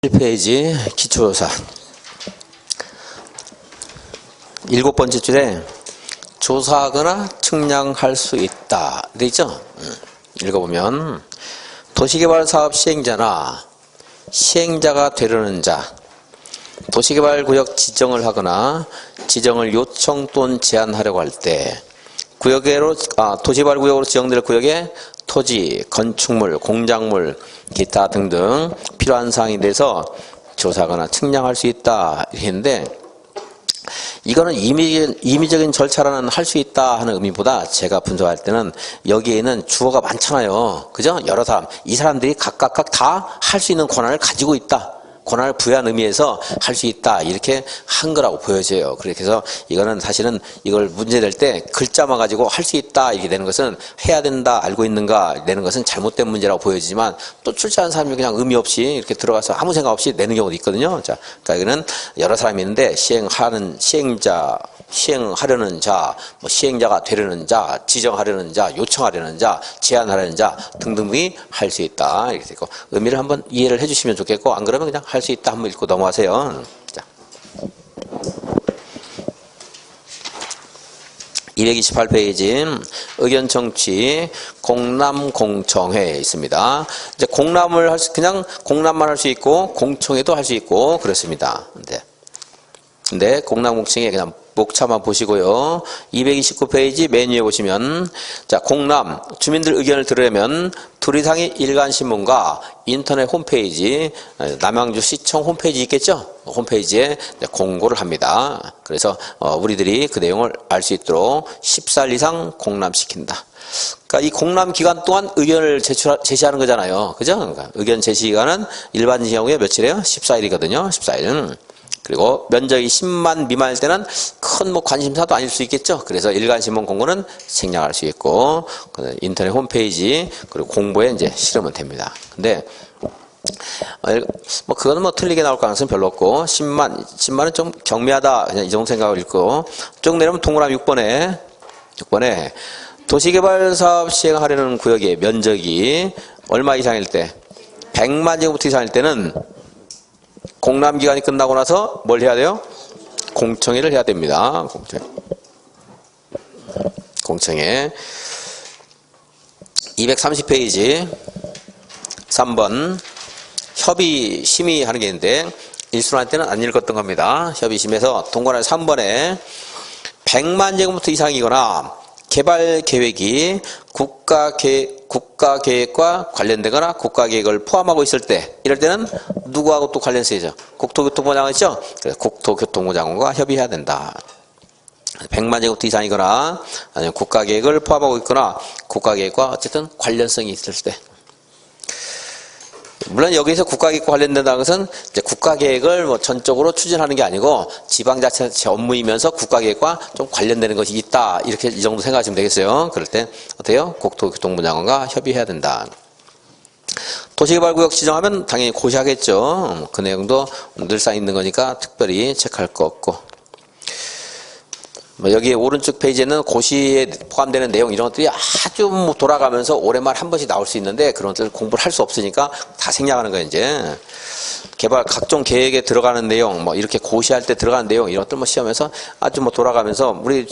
1페이지 기초조사 7번째 줄에 조사하거나 측량할 수 있다 돼 있죠? 읽어보면 도시개발사업 시행자나 시행자가 되려는 자, 도시개발구역 지정을 하거나 지정을 요청 또는 제한하려고 할 때 도시개발구역으로 지정될 구역에 토지, 건축물, 공작물, 기타 등등 필요한 사항에 대해서 조사하거나 측량할 수 있다 이렇게 했는데, 이거는 임의적인 절차라는 할 수 있다 하는 의미보다 제가 분석할 때는 여기에는 주어가 많잖아요. 그죠? 여러 사람, 이 사람들이 각각 다 할 수 있는 권한을 가지고 있다, 권한을 부여한 의미에서 할 수 있다 이렇게 한 거라고 보여져요. 그래서 이거는 사실은 이걸 문제 낼 때 글자만 가지고 할 수 있다 이렇게 되는 것은 해야 된다, 알고 있는가 내는 것은 잘못된 문제라고 보여지지만, 또 출제하는 사람이 그냥 의미 없이 이렇게 들어가서 아무 생각 없이 내는 경우도 있거든요. 자, 그러니까 이거는 여러 사람이 있는데 시행자, 시행하려는 자, 시행자가 되려는 자, 지정하려는 자, 요청하려는 자, 제한하려는 자 등등이 할 수 있다 이렇게 되고, 의미를 한번 이해를 해주시면 좋겠고, 안 그러면 그냥 할 수 있다 한번 읽고 넘어가세요. 자, 228페이지 의견 청취 공람공청회 있습니다. 이제 공람을 그냥 공람만 할 수 있고 공청회도 할 수 있고 그렇습니다. 근데 공람공청회 그냥 목차만 보시고요. 229페이지 맨 위에 보시면, 자, 공람, 주민들 의견을 들으려면 둘 이상의 일간신문과 인터넷 홈페이지, 남양주시청 홈페이지 있겠죠? 홈페이지에 공고를 합니다. 그래서 우리들이 그 내용을 알 수 있도록 14일 이상 공람시킨다. 그러니까 이 공람 기간 동안 의견을 제시하는 거잖아요. 그죠? 그러니까 의견 제시 기간은 일반적인 경우에 며칠이에요? 14일이거든요. 14일은. 그리고 면적이 10만 미만일 때는 큰 관심사도 아닐 수 있겠죠. 그래서 일간신문 공고는 생략할 수 있고, 인터넷 홈페이지 그리고 공보에 이제 실으면 됩니다. 근데 그거는 틀리게 나올 가능성은 별로 없고, 10만은 좀 경미하다 그냥 이 정도 생각을 읽고, 쭉 내려면 동그라미 6번에 도시개발 사업 시행하려는 구역의 면적이 얼마 이상일 때, 100만 제곱미터 이상일 때는 공람 기간이 끝나고 나서 뭘 해야 돼요? 공청회를 해야 됩니다. 공청회 230페이지 3번 협의 심의하는 게 있는데, 일순환 때는 안 읽었던 겁니다. 협의 심의에서 동그라미 3번에 100만 제곱미터 이상이거나 개발 계획이 국가계획과 관련되거나 국가계획을 포함하고 있을 때, 이럴 때는 누구하고 또 관련세 있죠? 국토교통부 장관 있죠? 그래서 국토교통부 장관과 협의해야 된다. 100만 제곱미터 이상이거나 아니면 국가계획을 포함하고 있거나 국가계획과 어쨌든 관련성이 있을 때. 물론 여기서 국가계획과 관련된다는 것은 이제 국가계획을 전적으로 추진하는 게 아니고 지방자치 업무이면서 국가계획과 좀 관련되는 것이 있다, 이렇게 이 정도 생각하시면 되겠어요. 그럴 때 어때요? 국토교통부 장관과 협의해야 된다. 도시개발구역 지정하면 당연히 고시하겠죠. 그 내용도 늘상 있는 거니까 특별히 체크할 거 없고, 여기 오른쪽 페이지에는 고시에 포함되는 내용 이런 것들이 아주 돌아가면서 올해만 한 번씩 나올 수 있는데, 그런 것들 공부를 할 수 없으니까 다 생략하는 거예요. 이제 개발 각종 계획에 들어가는 내용, 이렇게 고시할 때 들어가는 내용 이런 것들 시험에서 아주 돌아가면서 우리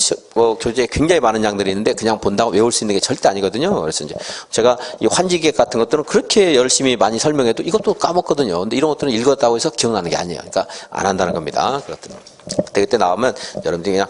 교재에 굉장히 많은 양들이 있는데 그냥 본다고 외울 수 있는 게 절대 아니거든요. 그래서 이제 제가 이 환지계획 같은 것들은 그렇게 열심히 많이 설명해도 이것도 까먹거든요. 근데 이런 것들은 읽었다고 해서 기억나는 게 아니에요. 그러니까 안 한다는 겁니다. 그것들은 그때 나오면 여러분들이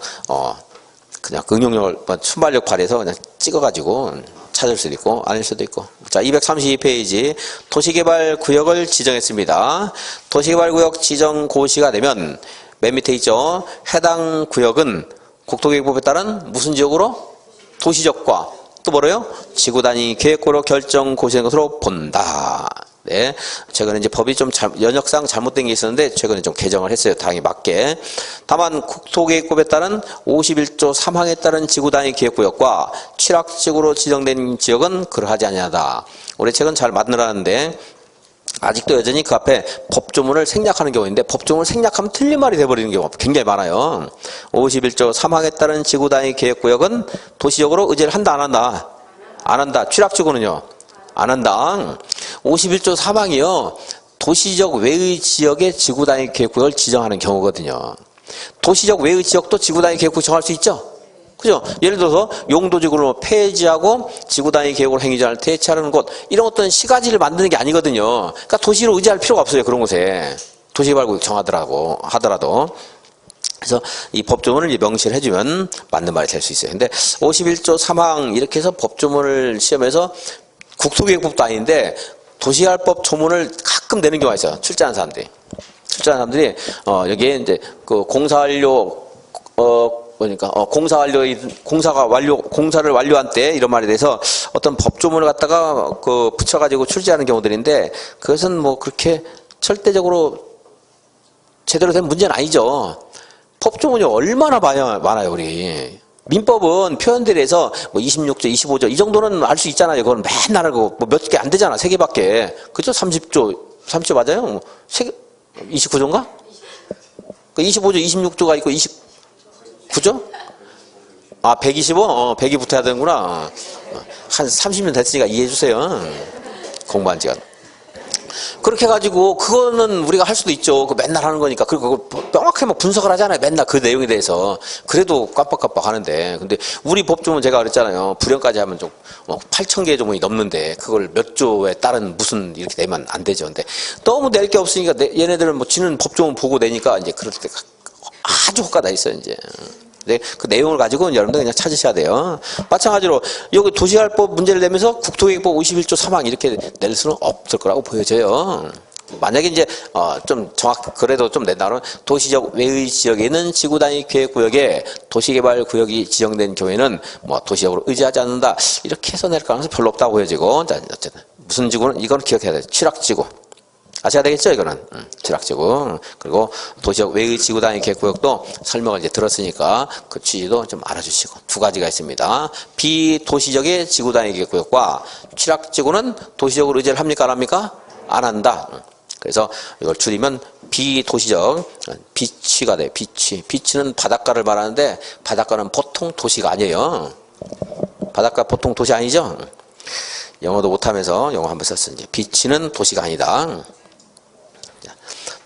그냥 응용력을 순발력 발휘해서 그냥 찍어가지고 찾을 수도 있고 아닐 수도 있고. 자, 232페이지 도시개발 구역을 지정했습니다. 도시개발 구역 지정 고시가 되면 맨 밑에 있죠. 해당 구역은 국토계획법에 따른 무슨 지역으로? 도시적과 또 뭐래요? 지구 단위 계획구로 결정 고시된 것으로 본다. 네, 최근에 이제 법이 좀 연역상 잘못된 게 있었는데 최근에 좀 개정을 했어요. 당연히 맞게. 다만 국토계획법에 따른 51조 3항에 따른 지구 단위 계획구역과 취락지구로 지정된 지역은 그러하지 아니하다. 우리 책은 잘 만들어놨는데 아직도 여전히 그 앞에 법조문을 생략하는 경우인데, 법조문을 생략하면 틀린 말이 돼버리는 경우가 굉장히 많아요. 51조 3항에 따른 지구 단위 계획구역은 도시적으로 의제를 한다 안 한다? 안 한다. 취락지구는요? 안 한다. 51조 3항이요. 도시적 외의 지역의 지구단위 계획구역을 지정하는 경우거든요. 도시적 외의 지역도 지구단위 계획구 정할 수 있죠? 그죠? 예를 들어서 용도지구를 폐지하고 지구단위 계획으로 행위자를 대체하는 곳, 이런 어떤 시가지를 만드는 게 아니거든요. 그러니까 도시를 의지할 필요가 없어요. 그런 곳에. 도시개발구역 하더라도. 그래서 이 법조문을 명시를 해주면 맞는 말이 될 수 있어요. 근데 51조 3항 이렇게 해서 법조문을 시험에서 국토기획법도 아닌데 도시개발법 조문을 가끔 내는 경우가 있어요. 출제하는 사람들이. 여기에 이제 그 공사 완료, 공사를 완료한 때 이런 말에 대해서 어떤 법조문을 갖다가 그 붙여가지고 출제하는 경우들인데 그것은 뭐 그렇게 절대적으로 제대로 된 문제는 아니죠. 법조문이 얼마나 많아요, 우리. 민법은 표현들에 서 뭐 26조, 25조 이 정도는 알 수 있잖아요. 그건 맨날 알고 뭐 몇 개 안 되잖아. 3개밖에. 그죠? 30조 맞아요? 29조인가? 25조, 26조가 있고 29조? 아, 125? 100이 붙어야 되는구나. 한 30년 됐으니까 이해해 주세요. 공부한 지가. 그렇게 해가지고 그거는 우리가 할 수도 있죠. 그 맨날 하는 거니까. 그리고 그걸 명확하게 막 분석을 하잖아요. 맨날 그 내용에 대해서. 그래도 깜빡깜빡 하는데. 근데 우리 법조문 제가 그랬잖아요. 불형까지 하면 좀 8,000개의 조문이 넘는데 그걸 몇 조에 따른 무슨 이렇게 내면 안 되죠. 근데 너무 낼 게 없으니까 얘네들은 뭐 지는 법조문 보고 내니까 이제 그럴 때 아주 효과가 있어요. 이제. 그 내용을 가지고 여러분들 그냥 찾으셔야 돼요. 마찬가지로 여기 도시개발법 문제를 내면서 국토기획법 51조 3항 이렇게 낼 수는 없을 거라고 보여져요. 만약에 이제 좀 그래도 좀 낸다면 도시적 외의 지역에 있는 지구단위 계획구역에 도시개발구역이 지정된 경우에는 뭐 도시적으로 의지하지 않는다 이렇게 해서 낼 가능성이 별로 없다고 보여지고, 어쨌든 무슨 지구는 이건 기억해야 돼요. 취락지구. 아셔야 되겠죠, 이거는. 취락지구. 그리고 도시적 외의 지구단위 계획구역도 설명을 이제 들었으니까 그 취지도 좀 알아주시고. 두 가지가 있습니다. 비도시적의 지구단위 계획구역과 취락지구는 도시적으로 의지를 합니까, 안 합니까? 안 한다. 그래서 이걸 줄이면 비도시적, 비취가 돼, 비취. 비취는 바닷가를 말하는데 바닷가는 보통 도시가 아니에요. 바닷가 보통 도시 아니죠? 영어도 못하면서 영어 한번 썼어요. 비취는 도시가 아니다.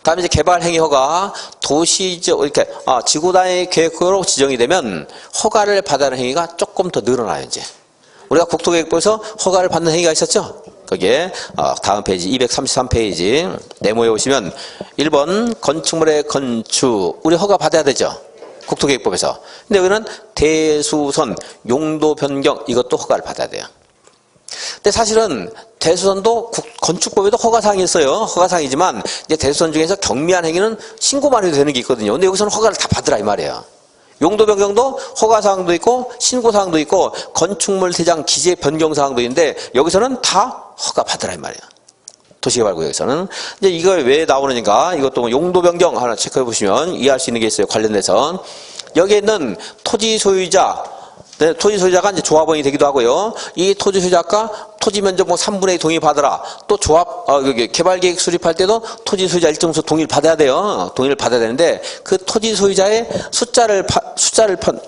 다음에 이제 개발행위 허가, 도시적, 이렇게, 지구단위 계획으로 지정이 되면 허가를 받아는 행위가 조금 더 늘어나요, 이제. 우리가 국토계획부에서 허가를 받는 행위가 있었죠? 거기에, 다음 페이지, 233페이지, 네모에 오시면 1번, 건축물의 건축. 우리 허가 받아야 되죠? 국토계획법에서. 근데 여기는 대수선, 용도 변경, 이것도 허가를 받아야 돼요. 근데 사실은 대수선도 건축법에도 허가사항이 있어요. 허가사항이지만 이제 대수선 중에서 경미한 행위는 신고만 해도 되는 게 있거든요. 근데 여기서는 허가를 다 받으라 이 말이에요. 용도 변경도 허가사항도 있고 신고사항도 있고 건축물 대장 기재 변경사항도 있는데 여기서는 다 허가 받으라 이 말이에요. 도시개발구역에서는. 이제 이걸 왜 나오느니까 이것도 용도 변경 하나 체크해 보시면 이해할 수 있는 게 있어요. 관련돼서. 여기에 있는 토지 소유자, 네, 토지 소유자가 이제 조합원이 되기도 하고요. 이 토지 소유자가 토지 면적 뭐 3분의 2 동의 받으라. 또 조합, 개발 계획 수립할 때도 토지 소유자 일정수 동의를 받아야 돼요. 동의를 받아야 되는데 그 토지 소유자의 숫자를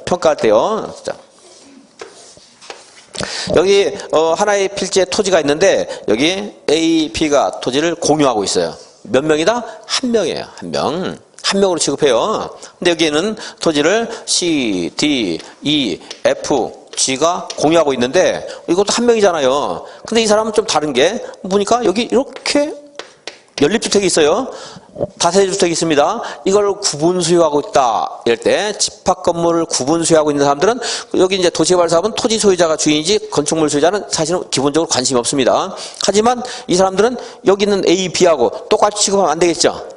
평가할 때요. 숫자. 여기 하나의 필지에 토지가 있는데 여기 A, B가 토지를 공유하고 있어요. 몇 명이다? 한 명이에요. 한 명. 한 명으로 취급해요. 근데 여기에는 토지를 C, D, E, F, G가 공유하고 있는데 이것도 한 명이잖아요. 근데 이 사람은 좀 다른 게 보니까 여기 이렇게 연립주택이 있어요. 다세대주택이 있습니다. 이걸 구분 수요하고 있다. 이럴 때 집합 건물을 구분 수요하고 있는 사람들은 여기 이제 도시개발 사업은 토지 소유자가 주인이지 건축물 소유자는 사실은 기본적으로 관심이 없습니다. 하지만 이 사람들은 여기 있는 A, B하고 똑같이 취급하면 안 되겠죠.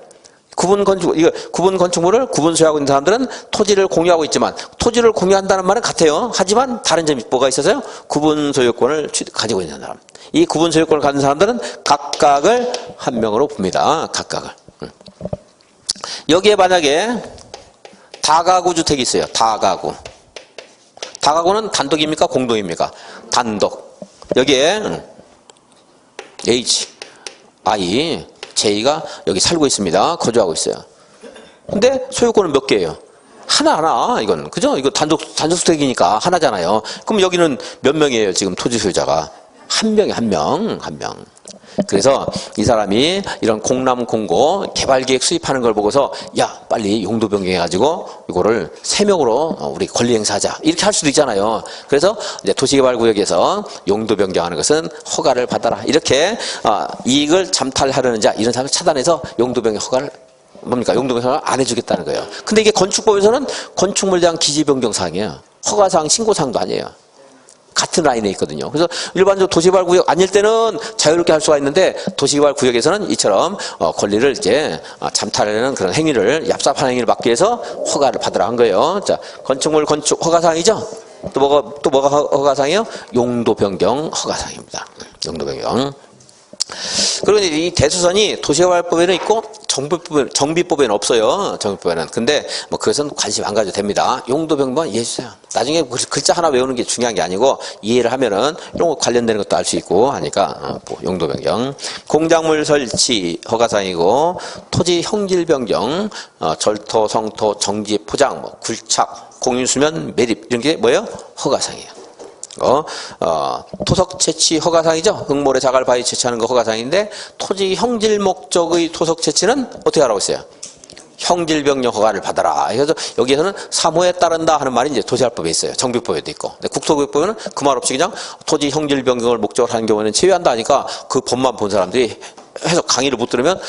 구분 건축물을 구분 소유하고 있는 사람들은 토지를 공유하고 있지만 토지를 공유한다는 말은 같아요. 하지만 다른 점이 뭐가 있어서요? 구분 소유권을 가지고 있는 사람. 이 구분 소유권을 가진 사람들은 각각을 한 명으로 봅니다. 각각을. 여기에 만약에 다가구 주택이 있어요. 다가구. 다가구는 단독입니까? 공동입니까? 단독. 여기에 H, I, J가 여기 살고 있습니다. 거주하고 있어요. 근데 소유권은 몇 개예요? 하나. 이건. 그죠? 이거 단독주택이니까 하나잖아요. 그럼 여기는 몇 명이에요? 지금 토지 소유자가. 한 명이에요. 한 명. 그래서 이 사람이 이런 공람 공고 개발계획 수립하는 걸 보고서 야 빨리 용도 변경해가지고 이거를 세목으로 우리 권리 행사하자 이렇게 할 수도 있잖아요. 그래서 이제 도시개발구역에서 용도 변경하는 것은 허가를 받아라 이렇게 이익을 잠탈하려는 자 이런 사람을 차단해서 용도 변경 허가를 뭡니까 용도 변경을 안 해주겠다는 거예요. 근데 이게 건축법에서는 건축물에 대한 기지 변경 사항이에요. 허가사항 신고사항도 아니에요. 같은 라인에 있거든요. 그래서 일반적으로 도시개발구역 아닐 때는 자유롭게 할 수가 있는데 도시개발구역에서는 이처럼 권리를 이제 잠탈하는 그런 행위를 얍삽한 행위를 막기 위해서 허가를 받으라 한 거예요. 자, 건축물 건축 허가사항이죠. 또 뭐가 허가사항이에요? 용도 변경 허가사항입니다. 용도 변경. 그리고 이 대수선이 도시개발법에는 있고 정비법에는 없어요. 정비법에는. 근데 뭐 그것은 관심 안 가져도 됩니다. 용도 변경만 이해해 주세요. 나중에 글자 하나 외우는 게 중요한 게 아니고 이해를 하면은 이런 거 관련되는 것도 알 수 있고 하니까 용도 변경. 공작물 설치 허가사항이고 토지 형질 변경, 절토, 성토, 정지, 포장, 뭐 굴착, 공유수면, 매립 이런 게 뭐예요? 허가사항이에요. 토석 채취 허가사항이죠. 흙모래 자갈 바위 채취하는 거 허가사항인데 토지 형질 목적의 토석 채취는 어떻게 하라고 했어요? 형질 변경 허가를 받아라. 그래서 여기에서는 사무에 따른다 하는 말이 이제 도시개발법에 있어요. 정비법에도 있고. 근데 국토교육법에는 그 말 없이 그냥 토지 형질 변경을 목적으로 하는 경우에는 제외한다 하니까 그 법만 본 사람들이 해서 강의를 못 들으면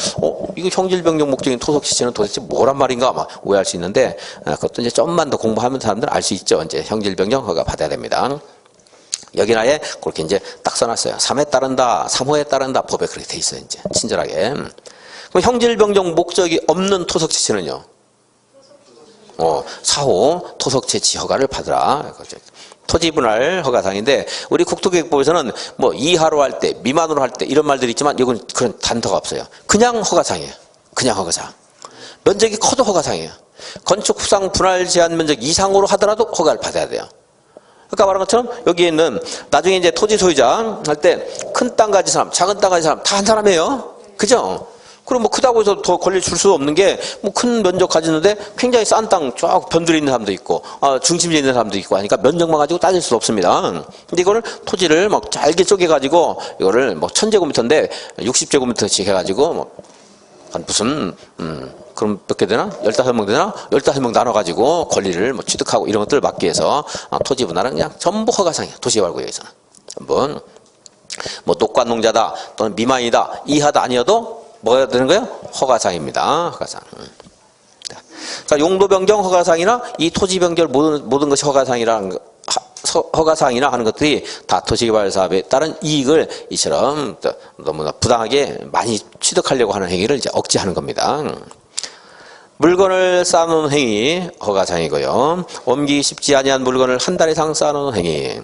이거 형질 변경 목적인 토석 채취는 도대체 뭐란 말인가 아마 오해할 수 있는데 그것도 이제 좀만 더 공부하면 사람들은 알 수 있죠. 이제 형질 변경 허가 받아야 됩니다. 여기는 아예 그렇게 이제 딱 써놨어요. 3에 따른다, 3호에 따른다. 법에 그렇게 돼 있어요. 이제 친절하게. 그럼 형질 변경 목적이 없는 토석 채취는요? 4호 토석 채취 허가를 받으라. 토지 분할 허가사항인데 우리 국토교육법에서는 뭐 이하로 할 때, 미만으로 할 때 이런 말들이 있지만 이건 그런 단서가 없어요. 그냥 허가사항이에요. 그냥 허가사항. 면적이 커도 허가사항이에요. 건축상 분할 제한 면적 이상으로 하더라도 허가를 받아야 돼요. 아까 말한 것처럼 여기에 있는 나중에 이제 토지 소유자 할 때 큰 땅 가진 사람, 작은 땅 가진 사람 다 한 사람이에요. 그죠? 그럼 뭐 크다고 해서 더 권리 줄 수 없는 게 뭐 큰 면적 가지는데 굉장히 싼 땅 쫙 변두리 있는 사람도 있고 중심지에 있는 사람도 있고 하니까 면적만 가지고 따질 수 없습니다. 근데 이거를 토지를 막 잘게 쪼개 가지고 이거를 뭐 1000제곱미터인데 60제곱미터씩 해가지고 뭐 한 무슨 그럼 몇 개 되나? 15명 되나? 15명 나눠가지고 권리를 뭐 취득하고 이런 것들을 막기 위해서 토지 분할은 그냥 전부 허가상이에요. 도시개발구역에서는. 한번 뭐 녹관농자다 또는 미만이다 이하다 아니어도 뭐가 되는 거예요? 허가상입니다. 허가상. 자, 용도 변경 허가상이나 이 토지 변경 모든 것이 허가상이나 하는 것들이 다 도시개발 사업에 따른 이익을 이처럼 너무나 부당하게 많이 취득하려고 하는 행위를 이제 억제하는 겁니다. 물건을 쌓아놓는 행위 허가상이고요. 옮기기 쉽지 아니한 물건을 한 달 이상 쌓아놓는 행위.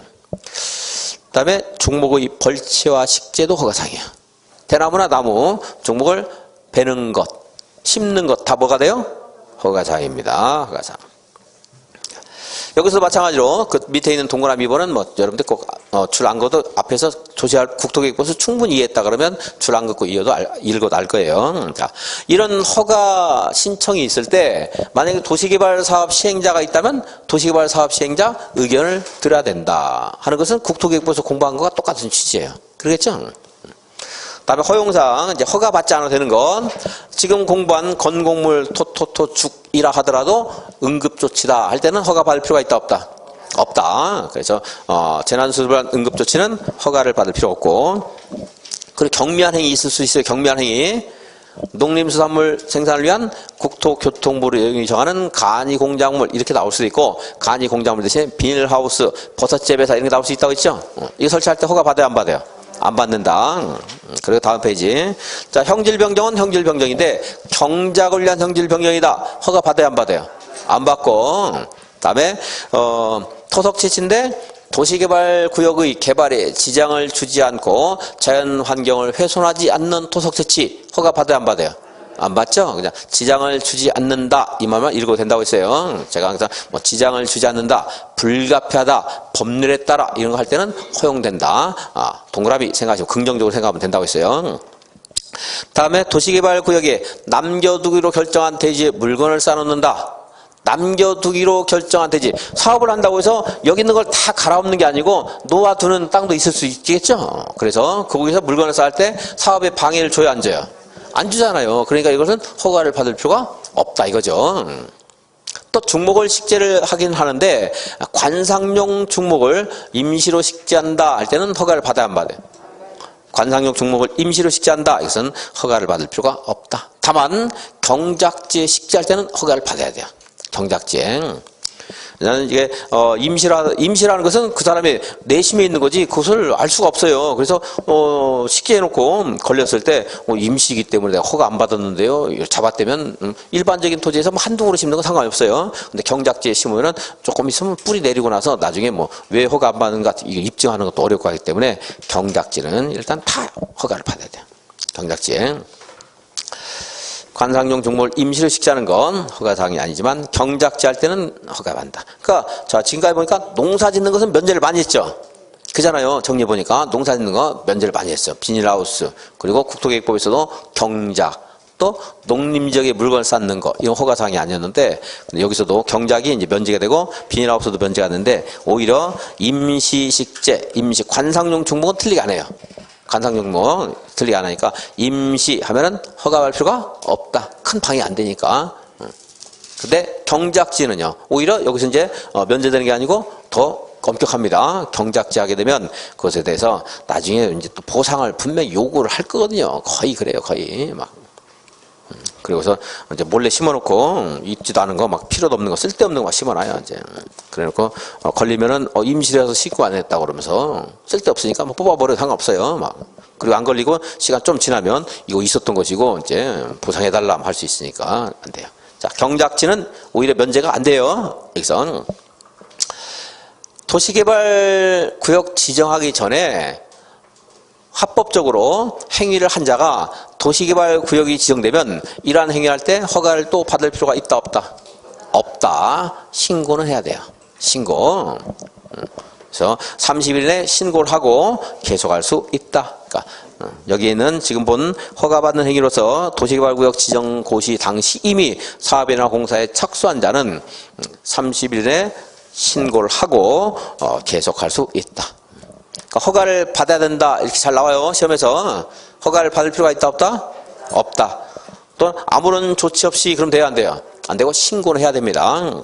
그다음에 종목의 벌채와 식재도 허가상이에요. 대나무나 나무 종목을 베는 것, 심는 것 다 뭐가 돼요? 허가상입니다. 허가상. 여기서 마찬가지로 그 밑에 있는 동그라미 번은 뭐 여러분들 꼭 줄 안 긋어도 앞에서 조시할 국토교육법에서 충분히 이해했다 그러면 줄 안 긋고 읽어도 알 거예요. 자, 이런 허가 신청이 있을 때 만약에 도시개발 사업 시행자가 있다면 도시개발 사업 시행자 의견을 들어야 된다 하는 것은 국토교육법에서 공부한 것과 똑같은 취지예요. 그러겠죠? 다음에 허용사항, 이제 허가 받지 않아도 되는 건 지금 공부한 건곡물 죽이라 하더라도 응급조치다 할 때는 허가 받을 필요가 있다 없다? 없다. 그래서 재난수습한 응급조치는 허가를 받을 필요 없고 그리고 경미한 행위 있을 수 있어요. 경미한 행위. 농림수산물 생산을 위한 국토교통부로 정하는 간이공작물 이렇게 나올 수도 있고 간이공작물 대신 비닐하우스, 버섯재배사 이런 게 나올 수 있다고 했죠? 이거 설치할 때 허가 받아요 안 받아요? 안 받는다. 그리고 다음 페이지. 자, 형질변경은 형질변경인데 경작을 위한 형질변경이다. 허가 받아요 안 받아요? 안 받고 다음에 토석채취인데 도시개발구역의 개발에 지장을 주지 않고 자연환경을 훼손하지 않는 토석채취 허가 받아요 안 받아요? 안 받죠? 그냥 지장을 주지 않는다 이 말만 읽어도 된다고 했어요. 제가 항상 뭐 지장을 주지 않는다, 불가피하다, 법률에 따라 이런 거 할 때는 허용된다. 동그라미 생각하시고 긍정적으로 생각하면 된다고 했어요. 다음에 도시개발구역에 남겨두기로 결정한 대지에 물건을 쌓아놓는다. 남겨두기로 결정한 대지. 사업을 한다고 해서 여기 있는 걸 다 갈아엎는 게 아니고 놓아두는 땅도 있을 수 있겠죠. 그래서 거기서 물건을 쌓을 때 사업에 방해를 줘야 안 줘요? 안 주잖아요. 그러니까 이것은 허가를 받을 필요가 없다 이거죠. 또 중목을 식재를 하긴 하는데 관상용 중목을 임시로 식재한다 할 때는 허가를 받아야 안 받아요? 관상용 중목을 임시로 식재한다. 이것은 허가를 받을 필요가 없다. 다만 경작지에 식재할 때는 허가를 받아야 돼요. 경작지에. 나는 이게 임시라는 것은 그 사람의 내심에 있는 거지 그것을 알 수가 없어요. 그래서 식재해놓고 걸렸을 때 임시이기 때문에 내가 허가 안 받았는데요. 잡았다면 일반적인 토지에서 뭐 한두 그루 심는 건 상관이 없어요. 근데 경작지에 심으면은 조금 있으면 뿌리 내리고 나서 나중에 뭐 왜 허가 안 받는가 이거 입증하는 것도 어렵고 하기 때문에 경작지는 일단 다 허가를 받아야 돼요. 경작지에. 관상용 중목을 임시로 식재하는 건 허가사항이 아니지만 경작지 할 때는 허가받는다. 그러니까 자 지금까지 보니까 농사 짓는 것은 면제를 많이 했죠. 그잖아요. 정리해 보니까 농사 짓는 거 면제를 많이 했어요. 비닐하우스 그리고 국토계획법에서도 경작 또 농림지역에 물건을 쌓는 거 이건 허가사항이 아니었는데 여기서도 경작이 이제 면제가 되고 비닐하우스도 면제가 되는데 오히려 임시식재 임시 관상용 중목은 틀리게 안 해요. 관상용 뭐 틀리게 안 하니까 임시 하면은 허가할 필요가 없다. 큰 방해 안 되니까. 근데 경작지는요. 오히려 여기서 이제 면제되는 게 아니고 더 엄격합니다. 경작지 하게 되면 그것에 대해서 나중에 이제 또 보상을 분명히 요구를 할 거거든요. 거의 그래요. 거의 막. 그리고서 이제 몰래 심어놓고 입지도 않은 거 막 필요도 없는 거 쓸데없는 거 막 심어놔요 이제. 그래놓고 걸리면은 임실에서 신고 안 했다 그러면서 쓸데없으니까 뭐 뽑아버려도 상관없어요 막. 그리고 안 걸리고 시간 좀 지나면 이거 있었던 것이고 이제 보상해달라 할 수 있으니까 안 돼요. 자 경작지는 오히려 면제가 안 돼요. 여기서 도시개발구역 지정하기 전에 합법적으로 행위를 한 자가 도시개발구역이 지정되면 이러한 행위할 때 허가를 또 받을 필요가 있다 없다? 없다. 신고는 해야 돼요. 신고. 그래서 30일 내에 신고를 하고 계속할 수 있다. 그러니까 여기에는 지금 본 허가받는 행위로서 도시개발구역 지정 고시 당시 이미 사업이나 공사에 착수한 자는 30일 내에 신고를 하고 계속할 수 있다. 허가를 받아야 된다 이렇게 잘 나와요 시험에서. 허가를 받을 필요가 있다 없다? 없다. 또 아무런 조치 없이 그럼 돼야 안 돼요? 안 되고 신고를 해야 됩니다.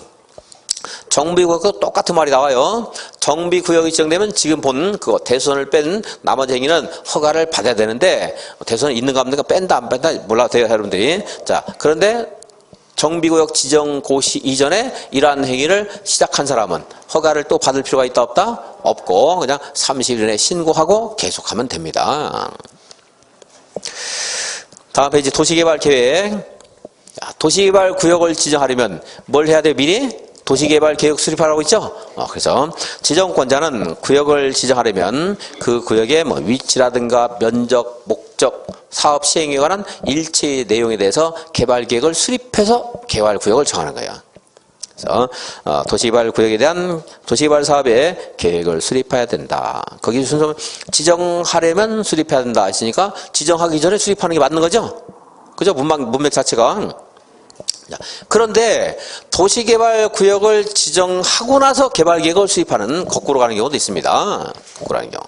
정비구역도 똑같은 말이 나와요. 정비구역이 지정되면 지금 본 그 대수선을 뺀 나머지 행위는 허가를 받아야 되는데 대수선 있는가 없는가 뺀다 안 뺀다 몰라도 돼요 여러분들이. 자 그런데 정비구역 지정 고시 이전에 이러한 행위를 시작한 사람은 허가를 또 받을 필요가 있다 없다? 없고 그냥 30일 내에 신고하고 계속하면 됩니다. 다음 페이지 도시개발계획. 도시개발구역을 지정하려면 뭘 해야 돼요? 미리? 도시개발계획 수립하라고 있죠? 그래서 지정권자는 구역을 지정하려면 그 구역의 뭐 위치라든가 면적, 목적, 사업 시행에 관한 일체의 내용에 대해서 개발계획을 수립해서 개발구역을 정하는 거예요. 그래서 도시개발구역에 대한 도시개발 사업의 계획을 수립해야 된다. 거기 순서 지정하려면 수립해야 된다 했으니까 지정하기 전에 수립하는 게 맞는 거죠? 그죠? 문맥 자체가. 그런데 도시개발구역을 지정하고 나서 개발계획을 수립하는 거꾸로 가는 경우도 있습니다. 거꾸로 가는 경우.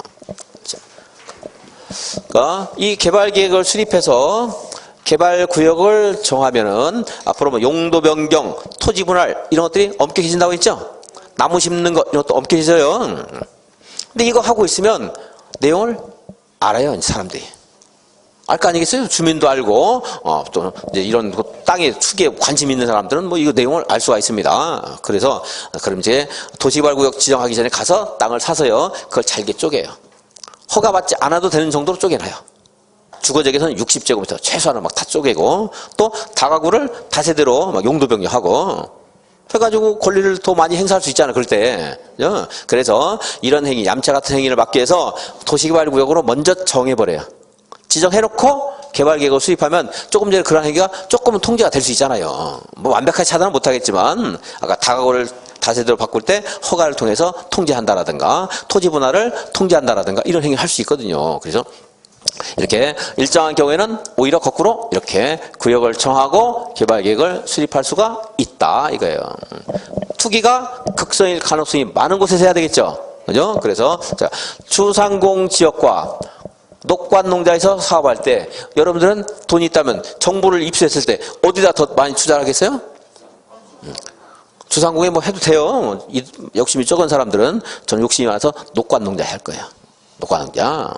그러니까 이 개발계획을 수립해서 개발구역을 정하면은 앞으로 뭐 용도 변경, 토지 분할 이런 것들이 엄격해진다고 했죠? 나무 심는 것 이런 것도 엄격해져요. 근데 이거 하고 있으면 내용을 알아요, 사람들이. 알 거 아니겠어요? 주민도 알고, 또, 이제 이런 땅에 투기에 관심 있는 사람들은 뭐 이거 내용을 알 수가 있습니다. 그래서, 그럼 이제 도시개발구역 지정하기 전에 가서 땅을 사서요, 그걸 잘게 쪼개요. 허가받지 않아도 되는 정도로 쪼개놔요. 주거지역에서는 60제곱미터 최소한은 막 다 쪼개고, 또 다가구를 다세대로 막 용도 변경하고, 해가지고 권리를 더 많이 행사할 수 있잖아요, 그럴 때. 그래서 이런 행위, 얌체 같은 행위를 막기 위해서 도시개발구역으로 먼저 정해버려요. 지정해놓고 개발계획을 수립하면 조금 전에 그런 행위가 조금은 통제가 될 수 있잖아요. 뭐 완벽하게 차단은 못하겠지만 아까 다가구를 다세대로 바꿀 때 허가를 통해서 통제한다라든가 토지 분할을 통제한다라든가 이런 행위를 할 수 있거든요. 그래서 이렇게 일정한 경우에는 오히려 거꾸로 이렇게 구역을 정하고 개발계획을 수립할 수가 있다 이거예요. 투기가 극성일 가능성이 많은 곳에서 해야 되겠죠. 그죠? 그래서 자, 주상공 지역과 녹관농자에서 사업할 때 여러분들은 돈이 있다면 정보를 입수했을 때 어디다 더 많이 투자를 하겠어요? 주상공에 뭐 해도 돼요. 욕심이 적은 사람들은 저는 욕심이 많아서 녹관농자 할 거예요. 녹관농자.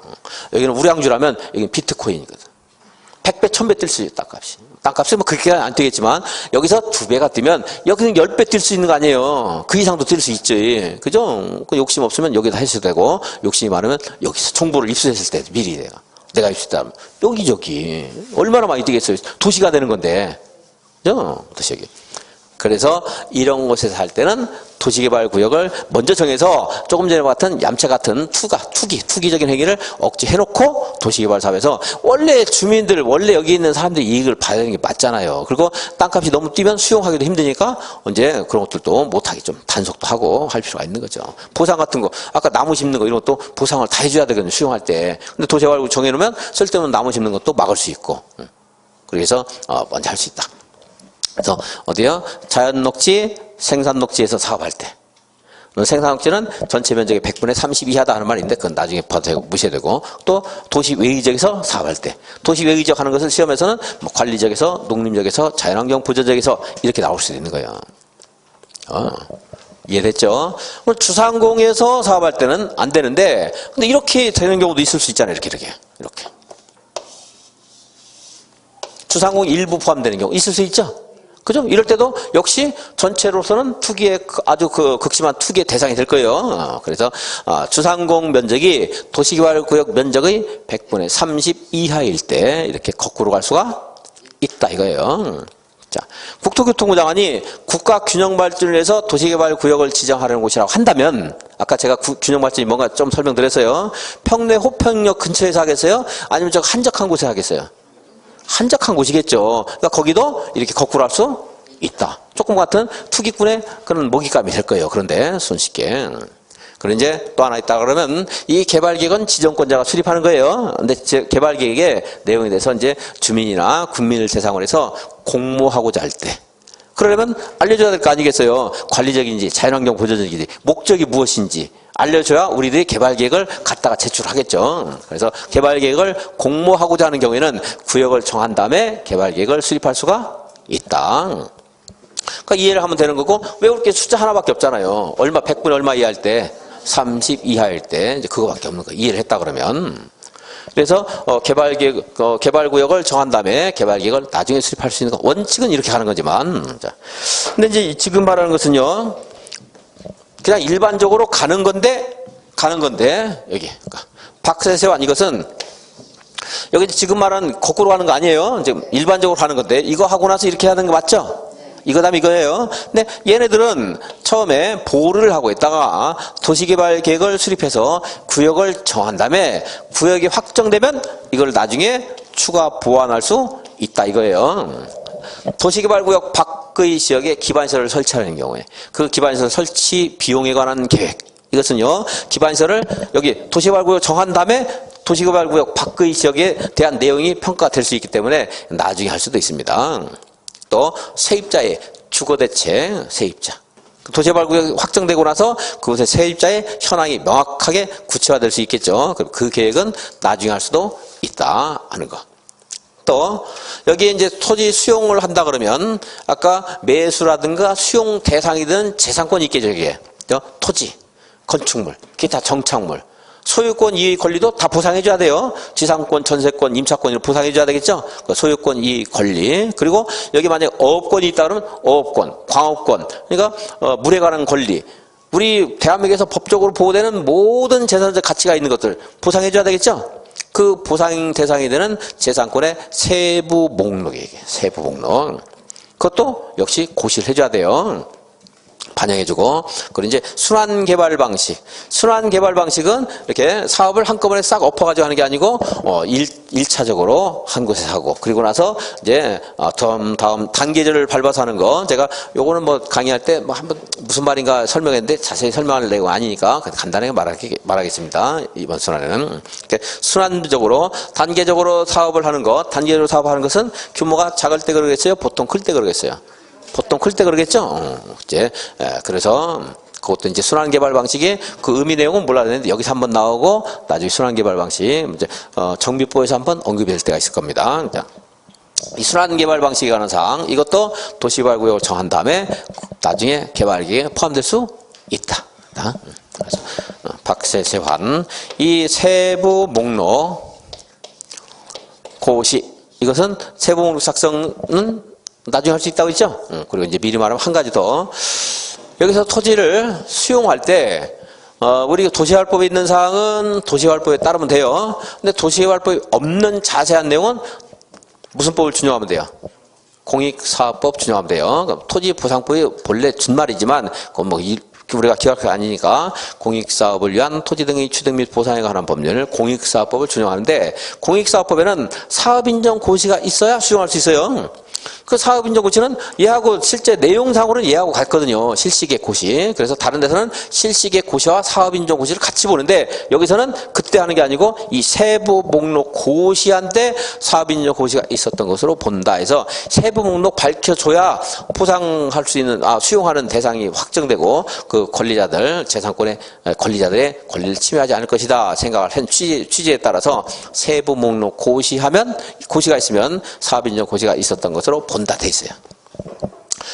여기는 우량주라면 여기는 비트코인이거든. 100배, 1000배 뛸 수 있다, 땅값이. 땅값이 뭐 그렇게 안 뛰겠지만, 여기서 2배가 뛰면, 여기는 10배 뛸 수 있는 거 아니에요. 그 이상도 뛸 수 있지. 그죠? 그 욕심 없으면 여기다 하셔도 되고, 욕심이 많으면 여기서 정보를 입수했을 때, 미리 내가 입수했다면, 여기저기. 얼마나 많이 뛰겠어요. 도시가 되는 건데. 그죠? 도시역이. 그래서 이런 곳에서 할 때는 도시개발구역을 먼저 정해서 조금 전에 같은 얌체 같은 투기적인 행위를 억제해놓고 도시개발 사업에서 원래 주민들, 원래 여기 있는 사람들이 이익을 봐야 되는 게 맞잖아요. 그리고 땅값이 너무 뛰면 수용하기도 힘드니까 언제 그런 것들도 못하게 좀 단속도 하고 할 필요가 있는 거죠. 보상 같은 거, 아까 나무 심는 거 이런 것도 보상을 다 해줘야 되거든요, 수용할 때. 근데 도시개발구역 정해놓으면 쓸데없는 나무 심는 것도 막을 수 있고. 그래서 먼저 할 수 있다. 그래서 어디요? 자연녹지, 생산녹지에서 사업할 때. 생산녹지는 전체 면적의 100분의 30 이하다 하는 말인데 그건 나중에 봐도 되고 무시해야 되고, 또 도시 외의지역에서 사업할 때. 도시 외의지역 하는 것을 시험에서는 뭐 관리지역에서, 농림지역에서, 자연환경 보전지역에서 이렇게 나올 수도 있는 거예요. 이해됐죠? 주상공에서 사업할 때는 안 되는데, 근데 이렇게 되는 경우도 있을 수 있잖아요. 이렇게. 주상공 일부 포함되는 경우 있을 수 있죠? 그죠? 이럴 때도 역시 전체로서는 투기의 아주 극심한 투기의 대상이 될 거예요. 그래서 주상공 면적이 도시개발구역 면적의 100분의 30 이하일 때 이렇게 거꾸로 갈 수가 있다 이거예요. 자, 국토교통부 장관이 국가균형발전을 위해서 도시개발구역을 지정하려는 곳이라고 한다면, 아까 제가 균형발전이 뭔가 좀 설명드렸어요. 평내 호평역 근처에서 하겠어요? 아니면 저 한적한 곳에 하겠어요? 한적한 곳이겠죠. 그러니까 거기도 이렇게 거꾸로 할 수 있다. 조금 같은 투기꾼의 그런 먹잇감이 될 거예요. 그런데 손쉽게. 그런데 이제 또 하나 있다 그러면 이 개발계획은 지정권자가 수립하는 거예요. 근데 개발계획의 내용에 대해서 이제 주민이나 국민을 대상으로 해서 공모하고자 할 때. 그러려면 알려줘야 될 거 아니겠어요. 관리적인지 자연환경 보전적인지 목적이 무엇인지 알려줘야 우리들이 개발계획을 갖다가 제출하겠죠. 그래서 개발계획을 공모하고자 하는 경우에는 구역을 정한 다음에 개발계획을 수립할 수가 있다. 그러니까 이해를 하면 되는 거고, 왜 그렇게 숫자 하나밖에 없잖아요. 얼마, 100분의 얼마 이하일 때, 30 이하일 때, 이제 그거밖에 없는 거. 이해를 했다 그러면. 그래서 개발구역을 정한 다음에 개발계획을 나중에 수립할 수 있는 거. 원칙은 이렇게 하는 거지만. 자. 근데 이제 지금 말하는 것은요, 그냥 일반적으로 가는 건데, 여기. 박세세완 이것은, 여기 지금 말하는 거꾸로 가는 거 아니에요. 지금 일반적으로 가는 건데, 이거 하고 나서 이렇게 하는 거 맞죠? 이거 다음에 이거예요. 근데 얘네들은 처음에 보호를 하고 있다가 도시개발 계획을 수립해서 구역을 정한 다음에 구역이 확정되면 이걸 나중에 추가 보완할 수 있다 이거예요. 도시개발구역 밖의 지역에 기반시설을 설치하는 경우에 그 기반시설 설치 비용에 관한 계획, 이것은요 기반시설을 여기 도시개발구역 정한 다음에 도시개발구역 밖의 지역에 대한 내용이 평가될 수 있기 때문에 나중에 할 수도 있습니다. 또 세입자의 주거대책, 세입자. 도시개발구역이 확정되고 나서 그곳의 세입자의 현황이 명확하게 구체화될 수 있겠죠. 그럼 그 계획은 나중에 할 수도 있다 하는 거. 또 여기에 이제 토지 수용을 한다 그러면 아까 매수라든가 수용 대상이든 재산권이 있겠죠. 여기에 토지, 건축물, 기타 정착물, 소유권 이의 권리도 다 보상해줘야 돼요. 지상권, 전세권, 임차권을 보상해줘야 되겠죠. 소유권 이의 권리. 그리고 여기 만약에 어업권이 있다 그러면 어업권, 광업권, 그러니까 물에 관한 권리. 우리 대한민국에서 법적으로 보호되는 모든 재산적 가치가 있는 것들 보상해줘야 되겠죠. 그 보상 대상이 되는 재산권의 세부 목록이에요. 세부 목록. 그것도 역시 고시를 해줘야 돼요. 반영해주고, 그리고 이제 순환 개발 방식. 순환 개발 방식은 이렇게 사업을 한꺼번에 싹 엎어가지고 하는 게 아니고, 1차적으로 한 곳에서 하고, 그리고 나서 이제, 다음 단계를 밟아서 하는 거. 제가 요거는 뭐 강의할 때 뭐 한번 무슨 말인가 설명했는데 자세히 설명할 내용 아니니까 간단하게 말하겠습니다. 이번 순환에는. 이렇게 순환적으로, 단계적으로 사업을 하는 것, 단계적으로 사업하는 것은 규모가 작을 때 그러겠어요? 보통 클 때 그러겠어요? 보통 클 때 그러겠죠? 이제, 그래서 그것도 이제 순환 개발 방식이 그 의미 내용은 몰라야 되는데 여기서 한번 나오고 나중에 순환 개발 방식, 이제, 정비법에서 한번 언급이 될 때가 있을 겁니다. 자, 이 순환 개발 방식에 관한 사항, 이것도 도시개발구역을 정한 다음에 나중에 개발계획에 포함될 수 있다. 그래서 박세세환, 이 세부 목록, 고시, 이것은 세부 목록 작성은 나중에 할 수 있다고 했죠? 그리고 이제 미리 말하면 한 가지 더. 여기서 토지를 수용할 때, 우리 도시개발법에 있는 사항은 도시개발법에 따르면 돼요. 근데 도시개발법이 없는 자세한 내용은 무슨 법을 준용하면 돼요? 공익사업법 준용하면 돼요. 토지보상법이 본래 준말이지만, 그건 뭐 우리가 기각이 아니니까 공익사업을 위한 토지 등의 취득 및 보상에 관한 법률을 공익사업법을 준용하는데, 공익사업법에는 사업인정 고시가 있어야 수용할 수 있어요. 그 사업인정 고시는 얘하고 실제 내용상으로는 얘하고 같거든요. 실시계획 고시. 그래서 다른 데서는 실시계획 고시와 사업인정 고시를 같이 보는데 여기서는 그때 하는 게 아니고 이 세부 목록 고시한테 사업인정 고시가 있었던 것으로 본다 해서 세부 목록 밝혀줘야 포상할 수 있는, 수용하는 대상이 확정되고 그 권리자들, 재산권의 권리자들의 권리를 침해하지 않을 것이다 생각을 한 취지에 따라서 세부 목록 고시하면, 고시가 있으면 사업인정 고시가 있었던 것으로 본다 돼 있어요.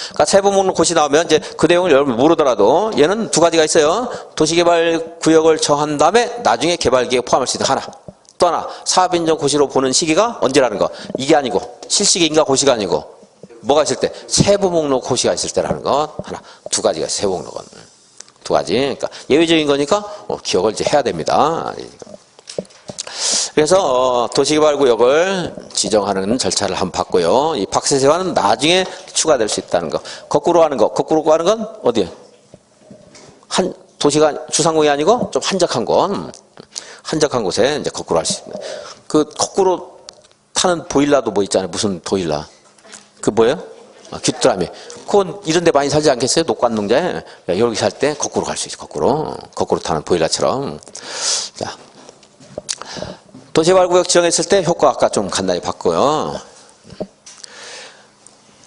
그러니까 세부 목록 고시 나오면 이제 그 내용을 여러분 모르더라도 얘는 두 가지가 있어요. 도시개발 구역을 정한 다음에 나중에 개발계획에 포함할 수 있는 하나. 또 하나, 사업인정 고시로 보는 시기가 언제라는 거. 이게 아니고 실시계 인가 고시가 아니고 뭐가 있을 때? 세부 목록 고시가 있을 때라는 거 하나. 두 가지가 있어요. 세부 목록은. 두 가지. 그러니까 예외적인 거니까 기억을 이제 해야 됩니다. 그래서 도시개발구역을 지정하는 절차를 한번 봤고요. 이 박세세화는 나중에 추가될 수 있다는 거. 거꾸로 하는 거. 거꾸로 하는 건 어디에? 도시가 주상공이 아니고 좀 한적한 곳. 한적한 곳에 이제 거꾸로 할 수 있습니다. 그 거꾸로 타는 보일러도 뭐 있잖아요. 무슨 보일러? 그 뭐예요? 귀뚜라미. 그건 이런 데 많이 살지 않겠어요? 녹관농자에. 여기 살 때 거꾸로 갈 수 있어요. 거꾸로 타는 보일러처럼. 자. 도시개발구역 지정했을 때 효과 아까 좀 간단히 봤고요.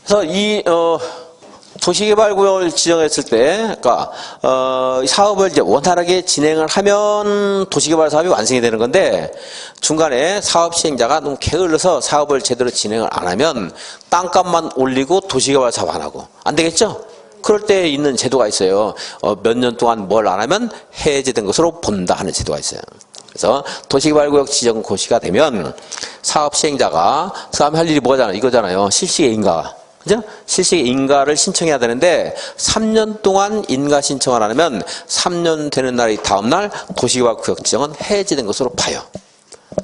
그래서 이 도시개발구역을 지정했을 때, 그러니까 사업을 이제 원활하게 진행을 하면 도시개발 사업이 완성이 되는 건데 중간에 사업 시행자가 너무 게을러서 사업을 제대로 진행을 안 하면 땅값만 올리고 도시개발 사업 안 하고 안 되겠죠? 그럴 때 있는 제도가 있어요. 몇 년 동안 뭘 안 하면 해제된 것으로 본다 하는 제도가 있어요. 그래서 도시개발구역 지정 고시가 되면 사업 시행자가 그 다음에 할 일이 뭐잖아요? 이거잖아요. 실시계 인가. 그죠? 실시계 인가를 신청해야 되는데 3년 동안 인가 신청을 안 하면 3년 되는 날이 다음 날 도시개발구역 지정은 해제된 것으로 봐요.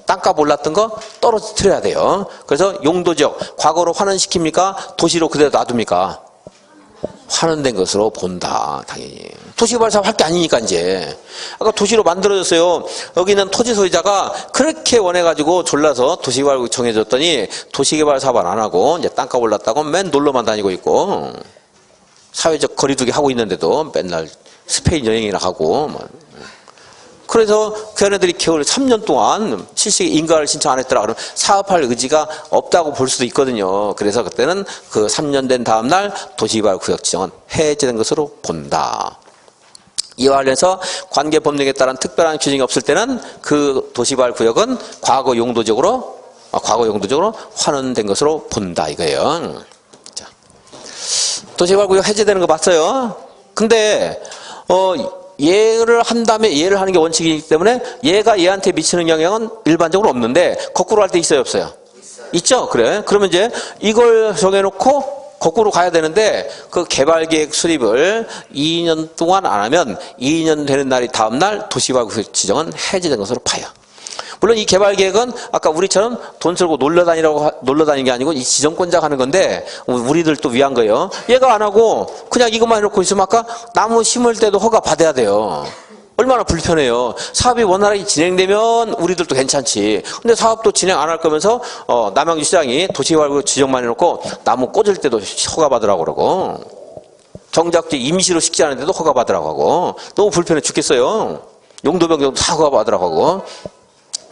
땅값 올랐던 거 떨어뜨려야 돼요. 그래서 용도지역 과거로 환원시킵니까? 도시로 그대로 놔둡니까? 환원된 것으로 본다, 당연히. 도시개발 사업 할 게 아니니까, 이제. 아까 도시로 만들어졌어요. 여기는 토지 소유자가 그렇게 원해가지고 졸라서 도시개발 정해줬더니 도시개발 사업을 안 하고, 이제 땅값 올랐다고 맨 놀러만 다니고 있고, 사회적 거리두기 하고 있는데도 맨날 스페인 여행이나 가고, 그래서 걔네들이 겨울 3년 동안 실시계 인가를 신청 안 했더라. 그러면 사업할 의지가 없다고 볼 수도 있거든요. 그래서 그때는 그 3년 된 다음 날 도시개발 구역 지정은 해제된 것으로 본다. 이와 관련해서 관계 법령에 따른 특별한 규정이 없을 때는 그 도시개발 구역은 과거 용도적으로 환원된 것으로 본다 이거예요. 자, 도시개발 구역 해제되는 거 봤어요. 근데 얘를 한 다음에 얘를 하는 게 원칙이기 때문에 얘가 얘한테 미치는 영향은 일반적으로 없는데 거꾸로 할 때 있어요, 없어요? 있죠? 그래. 그러면 이제 이걸 정해놓고 거꾸로 가야 되는데 그 개발계획 수립을 2년 동안 안 하면 2년 되는 날이 다음 날 도시개발 지정은 해제된 것으로 봐요. 물론 이 개발 계획은 아까 우리처럼 돈 쓸고 놀러 다니는 게 아니고 이 지정권자가 하는 건데 우리들 또 위한 거예요. 얘가 안 하고 그냥 이것만 해놓고 있으면 아까 나무 심을 때도 허가 받아야 돼요. 얼마나 불편해요. 사업이 원활하게 진행되면 우리들도 괜찮지. 근데 사업도 진행 안 할 거면서 남양주 시장이 도시개발구역 지정만 해놓고 나무 꽂을 때도 허가 받으라고 그러고 정작 임시로 식지 않은데도 허가 받으라고 하고 너무 불편해 죽겠어요. 용도 변경도 다 허가 받으라고 하고.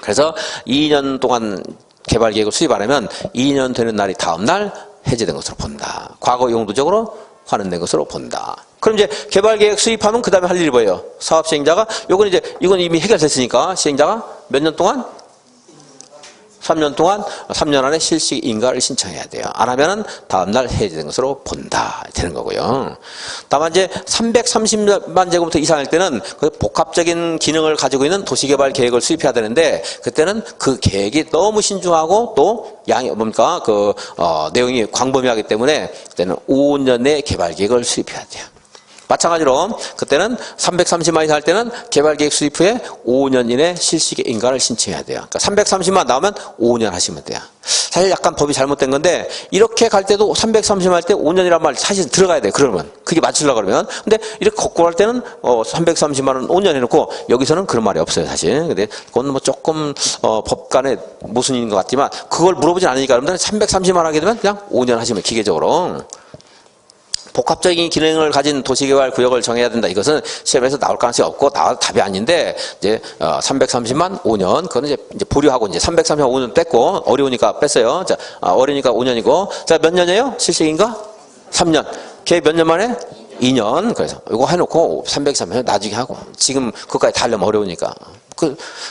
그래서 2년 동안 개발 계획을 수립 안 하면 2년 되는 날이 다음 날 해제된 것으로 본다. 과거 용도적으로 환원된 것으로 본다. 그럼 이제 개발 계획 수립하면 그 다음에 할 일이 뭐예요? 사업 시행자가 이건 이미 해결됐으니까 시행자가 몇 년 동안? 3년 동안 3년 안에 실시 인가를 신청해야 돼요. 안 하면은 다음 날 해제된 것으로 본다 되는 거고요. 다만 이제 330만 제곱미터 이상일 때는 그 복합적인 기능을 가지고 있는 도시개발 계획을 수립해야 되는데 그때는 그 계획이 너무 신중하고 또 양이 뭡니까 내용이 광범위하기 때문에 그때는 5년 내 개발 계획을 수립해야 돼요. 마찬가지로 그때는 330만 이상 할 때는 개발계획 수립 후에 5년 이내 실시 인가를 신청해야 돼요. 그러니까 330만 나오면 5년 하시면 돼요. 사실 약간 법이 잘못된 건데 이렇게 갈 때도 330만 할 때 5년이란 말 사실 들어가야 돼요. 그러면 그게 맞추려고 그러면. 근데 이렇게 거꾸로 할 때는 330만 원 5년 해놓고 여기서는 그런 말이 없어요. 사실. 근데 그건 뭐 조금 법 간의 모순인 것 같지만 그걸 물어보진 않으니까 여러분들은 330만 하게 되면 그냥 5년 하시면 기계적으로. 복합적인 기능을 가진 도시개발 구역을 정해야 된다. 이것은 시험에서 나올 가능성이 없고 나와도 답이 아닌데 이제 330만 5년 그거는 이제 보류하고 이제 330만 5년 뺐고 어려우니까 뺐어요. 자, 어려우니까 5년이고 자, 몇 년이에요? 실시인가? 3년. 계획 몇 년 만에? 2년. 그래서 이거 해놓고 330만 나중에 하고 지금 그것까지 다 하려면 어려우니까.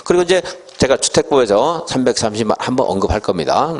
그리고 이제 제가 주택부에서 330만 한번 언급할 겁니다.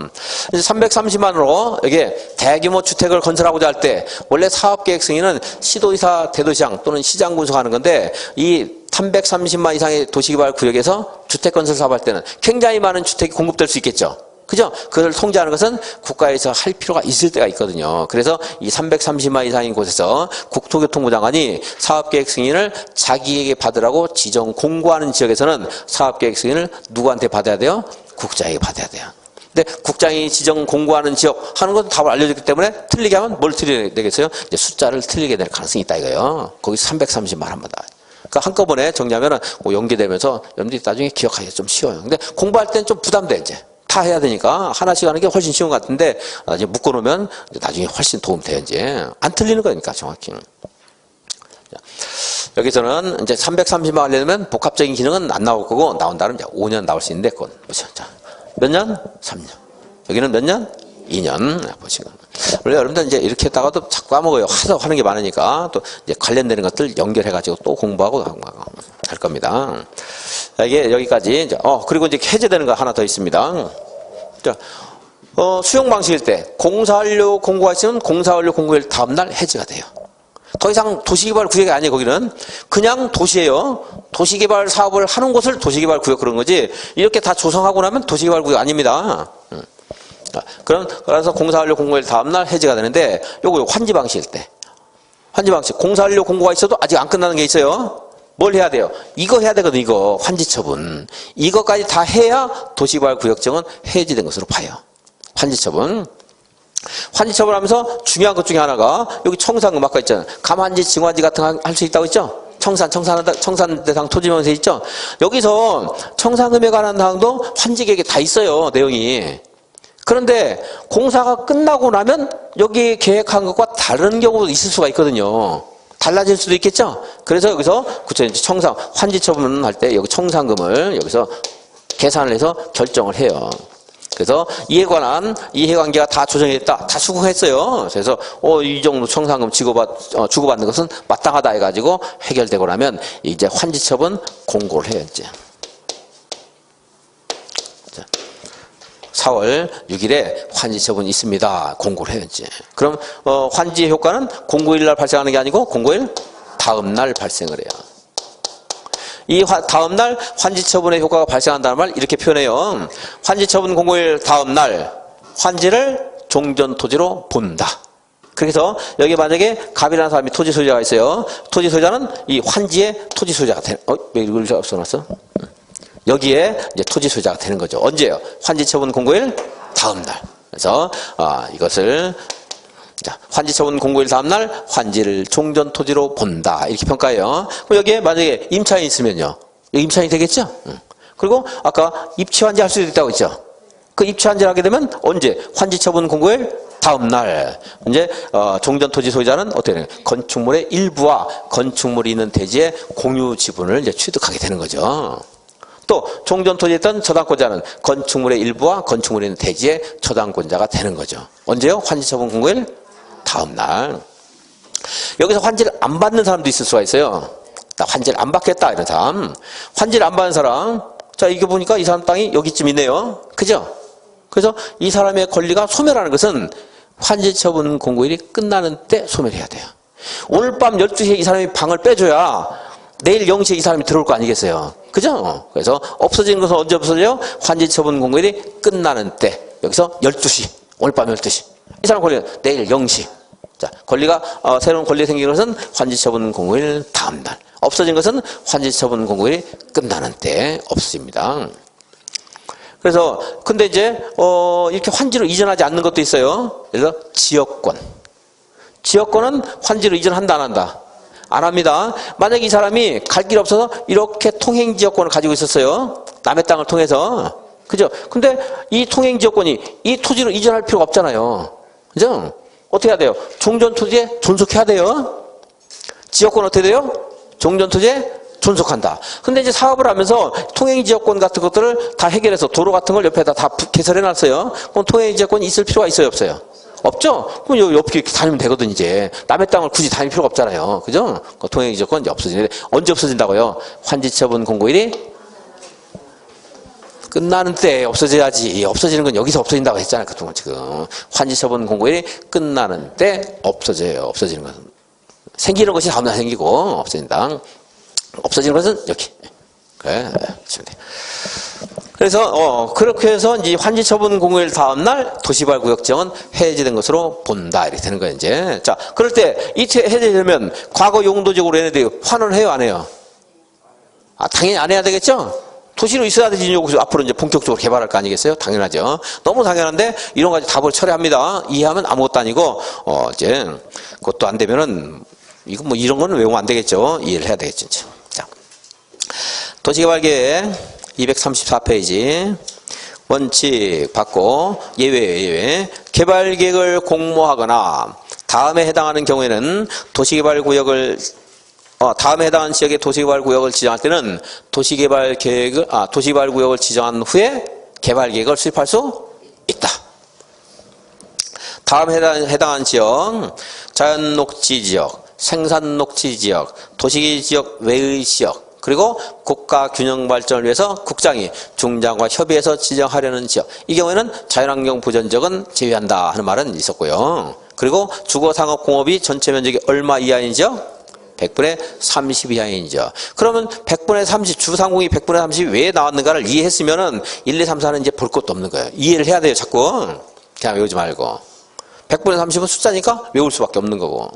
이제 330만으로 이게 대규모 주택을 건설하고자 할 때 원래 사업계획 승인은 시도지사, 대도시장 또는 시장 군수하는 건데 이 330만 이상의 도시개발 구역에서 주택 건설 사업할 때는 굉장히 많은 주택이 공급될 수 있겠죠. 그죠? 그걸 통제하는 것은 국가에서 할 필요가 있을 때가 있거든요. 그래서 이 330만 이상인 곳에서 국토교통부 장관이 사업계획 승인을 자기에게 받으라고 지정 공고하는 지역에서는 사업계획 승인을 누구한테 받아야 돼요? 국장에게 받아야 돼요. 근데 국장이 지정 공고하는 지역 하는 것도 답을 알려줬기 때문에 틀리게 하면 뭘 틀리게 되겠어요? 이제 숫자를 틀리게 될 가능성이 있다 이거예요. 거기서 330만 한번 다. 그러니까 한꺼번에 정리하면은 연계되면서 여러분들이 나중에 기억하기가 좀 쉬워요. 근데 공부할 때는 좀 부담돼 이제. 다 해야 되니까 하나씩 하는 게 훨씬 쉬운 것 같은데 이제 묶어놓으면 나중에 훨씬 도움돼요. 이제 안 틀리는 거니까 정확히. 여기서는 이제 330만 하려면 복합적인 기능은 안 나올 거고 나온다면 이제 5년 나올 수 있는데 그건 보시죠. 자, 몇 년? 3년. 여기는 몇 년? 2년. 보시고. 원래 여러분들 이제 이렇게 했다가도 자꾸 까먹어요. 하는 게 많으니까 또 이제 관련되는 것들 연결해가지고 또 공부하고 할 겁니다. 자, 이게 여기까지. 이제 그리고 이제 해제되는 거 하나 더 있습니다. 자, 수용 방식일 때 공사완료 공고가 있으면 공사완료 공고일 다음날 해제가 돼요. 더 이상 도시개발 구역이 아니에요. 거기는 그냥 도시예요. 도시개발 사업을 하는 곳을 도시개발 구역 그런 거지 이렇게 다 조성하고 나면 도시개발 구역 아닙니다. 그래서 공사완료 공고일 다음날 해제가 되는데 요거 환지 방식일 때 환지 방식 공사완료 공고가 있어도 아직 안 끝나는 게 있어요. 뭘 해야 돼요? 이거 해야 되거든. 이거 환지 처분 이거까지 다 해야 도시개발 구역정은 해지된 것으로 봐요. 환지 처분 환지 처분하면서 중요한 것 중에 하나가 여기 청산금 아까 있잖아요. 감환지 증환지 같은 거 할 수 있다고 했죠? 청산 대상 토지명세 있죠? 여기서 청산금에 관한 사항도 환지 계획에 다 있어요. 내용이. 그런데 공사가 끝나고 나면 여기 계획한 것과 다른 경우도 있을 수가 있거든요. 달라질 수도 있겠죠? 그래서 여기서 청산, 환지 처분할 때 여기 청산금을 여기서 계산을 해서 결정을 해요. 그래서 이에 관한 이해관계가 다 조정했다. 다 수긍했어요. 그래서 이 정도 청산금 주고받는 것은 마땅하다 해가지고 해결되고 나면 이제 환지 처분 공고를 해요. 이제. 4월 6일에 환지 처분이 있습니다. 공고를 해요. 이제. 그럼 환지 효과는 공고일 날 발생하는 게 아니고 공고일 다음 날 발생을 해요. 이 다음 날 환지 처분의 효과가 발생한다는 말 이렇게 표현해요. 환지 처분 공고일 다음 날 환지를 종전 토지로 본다. 그래서 여기 만약에 갑이라는 사람이 토지 소유자가 있어요. 토지 소유자는 이 환지의 토지 소유자가 돼. 왜 이걸 써놨어? 여기에 이제 토지 소유자가 되는 거죠. 언제요? 환지 처분 공고일 다음 날. 그래서 이것을 자, 환지 처분 공고일 다음 날 환지를 종전 토지로 본다. 이렇게 평가해요. 그럼 여기에 만약에 임차인이 있으면요. 여기 임차인이 되겠죠? 그리고 아까 입치 환지 할 수도 있다고 했죠. 그 입치 환지를 하게 되면 언제? 환지 처분 공고일 다음 날. 이제 종전 토지 소유자는 어떻게 되냐? 건축물의 일부와 건축물이 있는 대지의 공유 지분을 이제 취득하게 되는 거죠. 또 종전 토지에 있던 저당권자는 건축물의 일부와 건축물이 있는 대지의 저당권자가 되는 거죠. 언제요? 환지 처분 공고일 다음 날. 여기서 환지를 안 받는 사람도 있을 수가 있어요. 나 환지를 안 받겠다 이런 사람. 환지를 안 받는 사람. 자, 이게 보니까 이 사람 땅이 여기쯤 있네요. 그죠? 그래서 이 사람의 권리가 소멸하는 것은 환지 처분 공고일이 끝나는 때 소멸해야 돼요. 오늘 밤 12시에 이 사람이 방을 빼줘야 내일 0시에 이 사람이 들어올 거 아니겠어요. 그죠? 그래서 없어지는 것은 언제 없어져요? 환지 처분 공고일이 끝나는 때. 여기서 12시. 오늘 밤 12시. 이 사람 권리는 내일 0시. 자, 권리가, 새로운 권리가 생긴 것은 환지 처분 공고일 다음 날. 없어진 것은 환지 처분 공고일이 끝나는 때 없어집니다. 그래서, 근데 이제, 이렇게 환지로 이전하지 않는 것도 있어요. 그래서 지역권. 지역권은 환지로 이전한다, 안 한다? 안 합니다. 만약에 이 사람이 갈 길 없어서 이렇게 통행지역권을 가지고 있었어요. 남의 땅을 통해서. 그죠? 근데 이 통행지역권이 이 토지로 이전할 필요가 없잖아요. 그죠? 어떻게 해야 돼요? 종전토지에 존속해야 돼요. 지역권 어떻게 돼요? 종전토지에 존속한다. 근데 이제 사업을 하면서 통행지역권 같은 것들을 다 해결해서 도로 같은 걸 옆에다 다 개설해 놨어요. 그럼 통행지역권이 있을 필요가 있어요, 없어요? 없죠? 그럼 요 옆에 이렇게 다니면 되거든, 이제. 남의 땅을 굳이 다닐 필요가 없잖아요. 그죠? 그 통행지역권 이제 없어지는데, 언제 없어진다고요? 환지처분 공고일이 끝나는 때 없어져야지. 없어지는 건 여기서 없어진다고 했잖아요, 그동안 지금. 환지처분 공고일이 끝나는 때 없어져요. 없어지는 것은. 생기는 것이 다음날 생기고, 없어진다. 없어지는 것은 여기. 그래, 그래서 그렇게 해서 이제 환지 처분 공고일 다음 날 도시개발 구역정은 해제된 것으로 본다 이렇게 되는 거예요 이제. 자, 그럴 때 이때 해제되면 과거 용도적으로 얘네들이 환원을 해요 안 해요? 당연히 안 해야 되겠죠. 도시로 있어야 되지 여기서 앞으로 이제 본격적으로 개발할 거 아니겠어요? 당연하죠. 너무 당연한데 이런 가지 답을 철회합니다. 이해하면 아무것도 아니고 이제 그것도 안 되면은 이거 뭐 이런 거는 외우면 안 되겠죠. 이해를 해야 되겠죠. 이제. 자, 도시개발계획 234페이지 원칙 받고 예외 개발계획을 공모하거나 다음에 해당하는 경우에는 도시개발구역을 다음에 해당하는 지역의 도시개발구역을 지정할 때는 도시개발구역을 지정한 후에 개발계획을 수립할 수 있다. 다음에 해당하는 지역 자연녹지지역, 생산녹지지역, 도시지역 외의 지역 그리고 국가균형발전을 위해서 국장이 중장과 협의해서 지정하려는 지역. 이 경우에는 자연환경 보전지역은 제외한다 하는 말은 있었고요. 그리고 주거상업공업이 전체 면적이 얼마 이하인 지역? 100분의 30 이하인 지역. 그러면 100분의 30, 주상공이 100분의 30이 왜 나왔는가를 이해했으면은 1, 2, 3, 4는 이제 볼 것도 없는 거예요. 이해를 해야 돼요, 자꾸. 그냥 외우지 말고. 100분의 30은 숫자니까 외울 수밖에 없는 거고.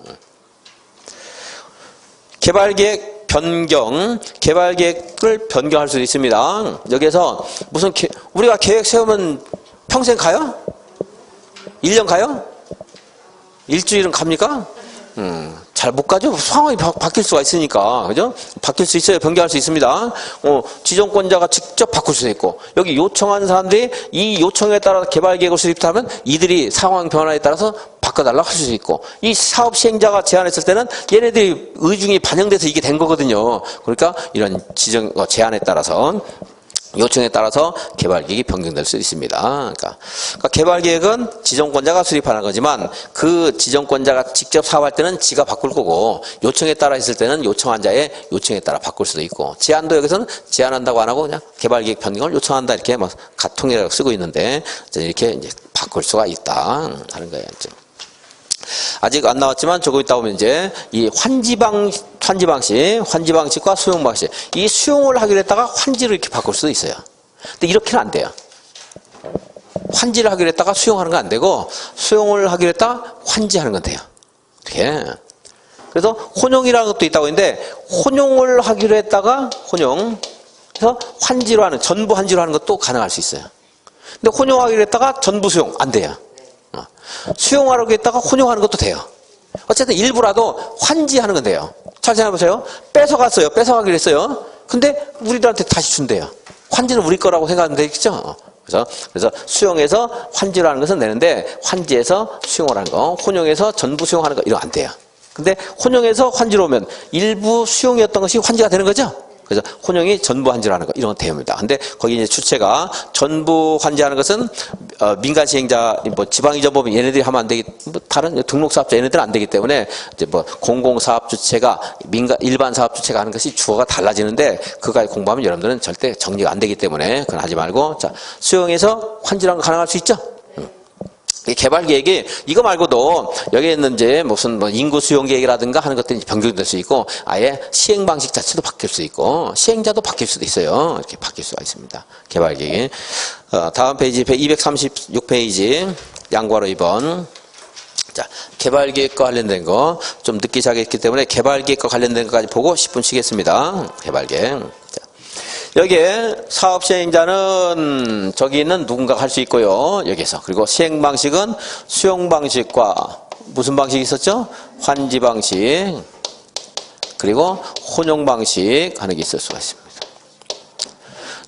개발계획 변경, 개발계획을 변경할 수도 있습니다. 여기에서 무슨 우리가 계획 세우면 평생 가요? 1년 가요? 일주일은 갑니까? 잘 못 가죠? 상황이 바뀔 수가 있으니까. 그죠? 바뀔 수 있어요. 변경할 수 있습니다. 지정권자가 직접 바꿀 수도 있고, 여기 요청하는 사람들이 이 요청에 따라 개발계획을 수립하면 이들이 상황 변화에 따라서 바꿔달라고 할 수도 있고, 이 사업 시행자가 제안했을 때는 얘네들이 의중이 반영돼서 이게 된 거거든요. 그러니까 이런 제안에 따라서 요청에 따라서 개발계획이 변경될 수 있습니다. 그러니까 개발계획은 지정권자가 수립하는 거지만 그 지정권자가 직접 사업할 때는 지가 바꿀 거고 요청에 따라 했을 때는 요청한 자의 요청에 따라 바꿀 수도 있고 제안도 여기서는 제안한다고 안 하고 그냥 개발계획 변경을 요청한다 이렇게 뭐 통일하고 쓰고 있는데 이렇게 이제 바꿀 수가 있다 하는 거예요. 아직 안 나왔지만 조금 있다 보면 이제 이 환지 방식과 수용 방식, 이 수용을 하기로 했다가 환지로 이렇게 바꿀 수도 있어요. 근데 이렇게는 안 돼요. 환지를 하기로 했다가 수용하는 건 안 되고 수용을 하기로 했다가 환지하는 건 돼요. 어떻게? 그래서 혼용이라는 것도 있다고 했는데 혼용을 하기로 했다가 혼용, 그래서 환지로 하는, 전부 환지로 하는 것도 가능할 수 있어요. 근데 혼용하기로 했다가 전부 수용 안 돼요. 수용하라고 했다가 혼용하는 것도 돼요. 어쨌든 일부라도 환지하는 건 돼요. 잘 생각해보세요. 뺏어갔어요. 뺏어가기로 했어요. 근데 우리들한테 다시 준대요. 환지는 우리 거라고 생각하면 되겠죠. 그래서 수용해서 환지로 하는 것은 되는데, 환지해서 수용을 하는 거, 혼용해서 전부 수용하는 거, 이런 거 안 돼요. 근데 혼용해서 환지로 오면 일부 수용이었던 것이 환지가 되는 거죠. 그래서 혼용이 전부 환지로 하는 거, 이런 건 대요입니다. 근데 거기 이제 주체가 전부 환지하는 것은 민간 시행자, 뭐 지방이전법인 얘네들이 하면 안 되기, 뭐 다른 등록사업자 얘네들은 안 되기 때문에 이제 뭐 공공사업 주체가 일반 사업 주체가 하는 것이 주어가 달라지는데, 그거까지 공부하면 여러분들은 절대 정리가 안 되기 때문에 그건 하지 말고, 자, 수용해서 환지라는 거 가능할 수 있죠. 개발 계획이 이거 말고도 여기에 있는 이제 무슨 뭐 인구 수용 계획이라든가 하는 것들이 변경될 수 있고, 아예 시행 방식 자체도 바뀔 수 있고, 시행자도 바뀔 수도 있어요. 이렇게 바뀔 수가 있습니다. 개발 계획이. 다음 페이지 236페이지 양괄호 2번. 자, 개발 계획과 관련된 거 좀 늦게 시작했기 때문에 개발 계획과 관련된 것까지 보고 10분 쉬겠습니다. 개발 계획. 자. 여기에 사업 시행자는 저기 있는 누군가가 할 수 있고요. 여기서. 그리고 시행 방식은 수용 방식과 무슨 방식이 있었죠? 환지 방식, 그리고 혼용 방식 하는 게 있을 수가 있습니다.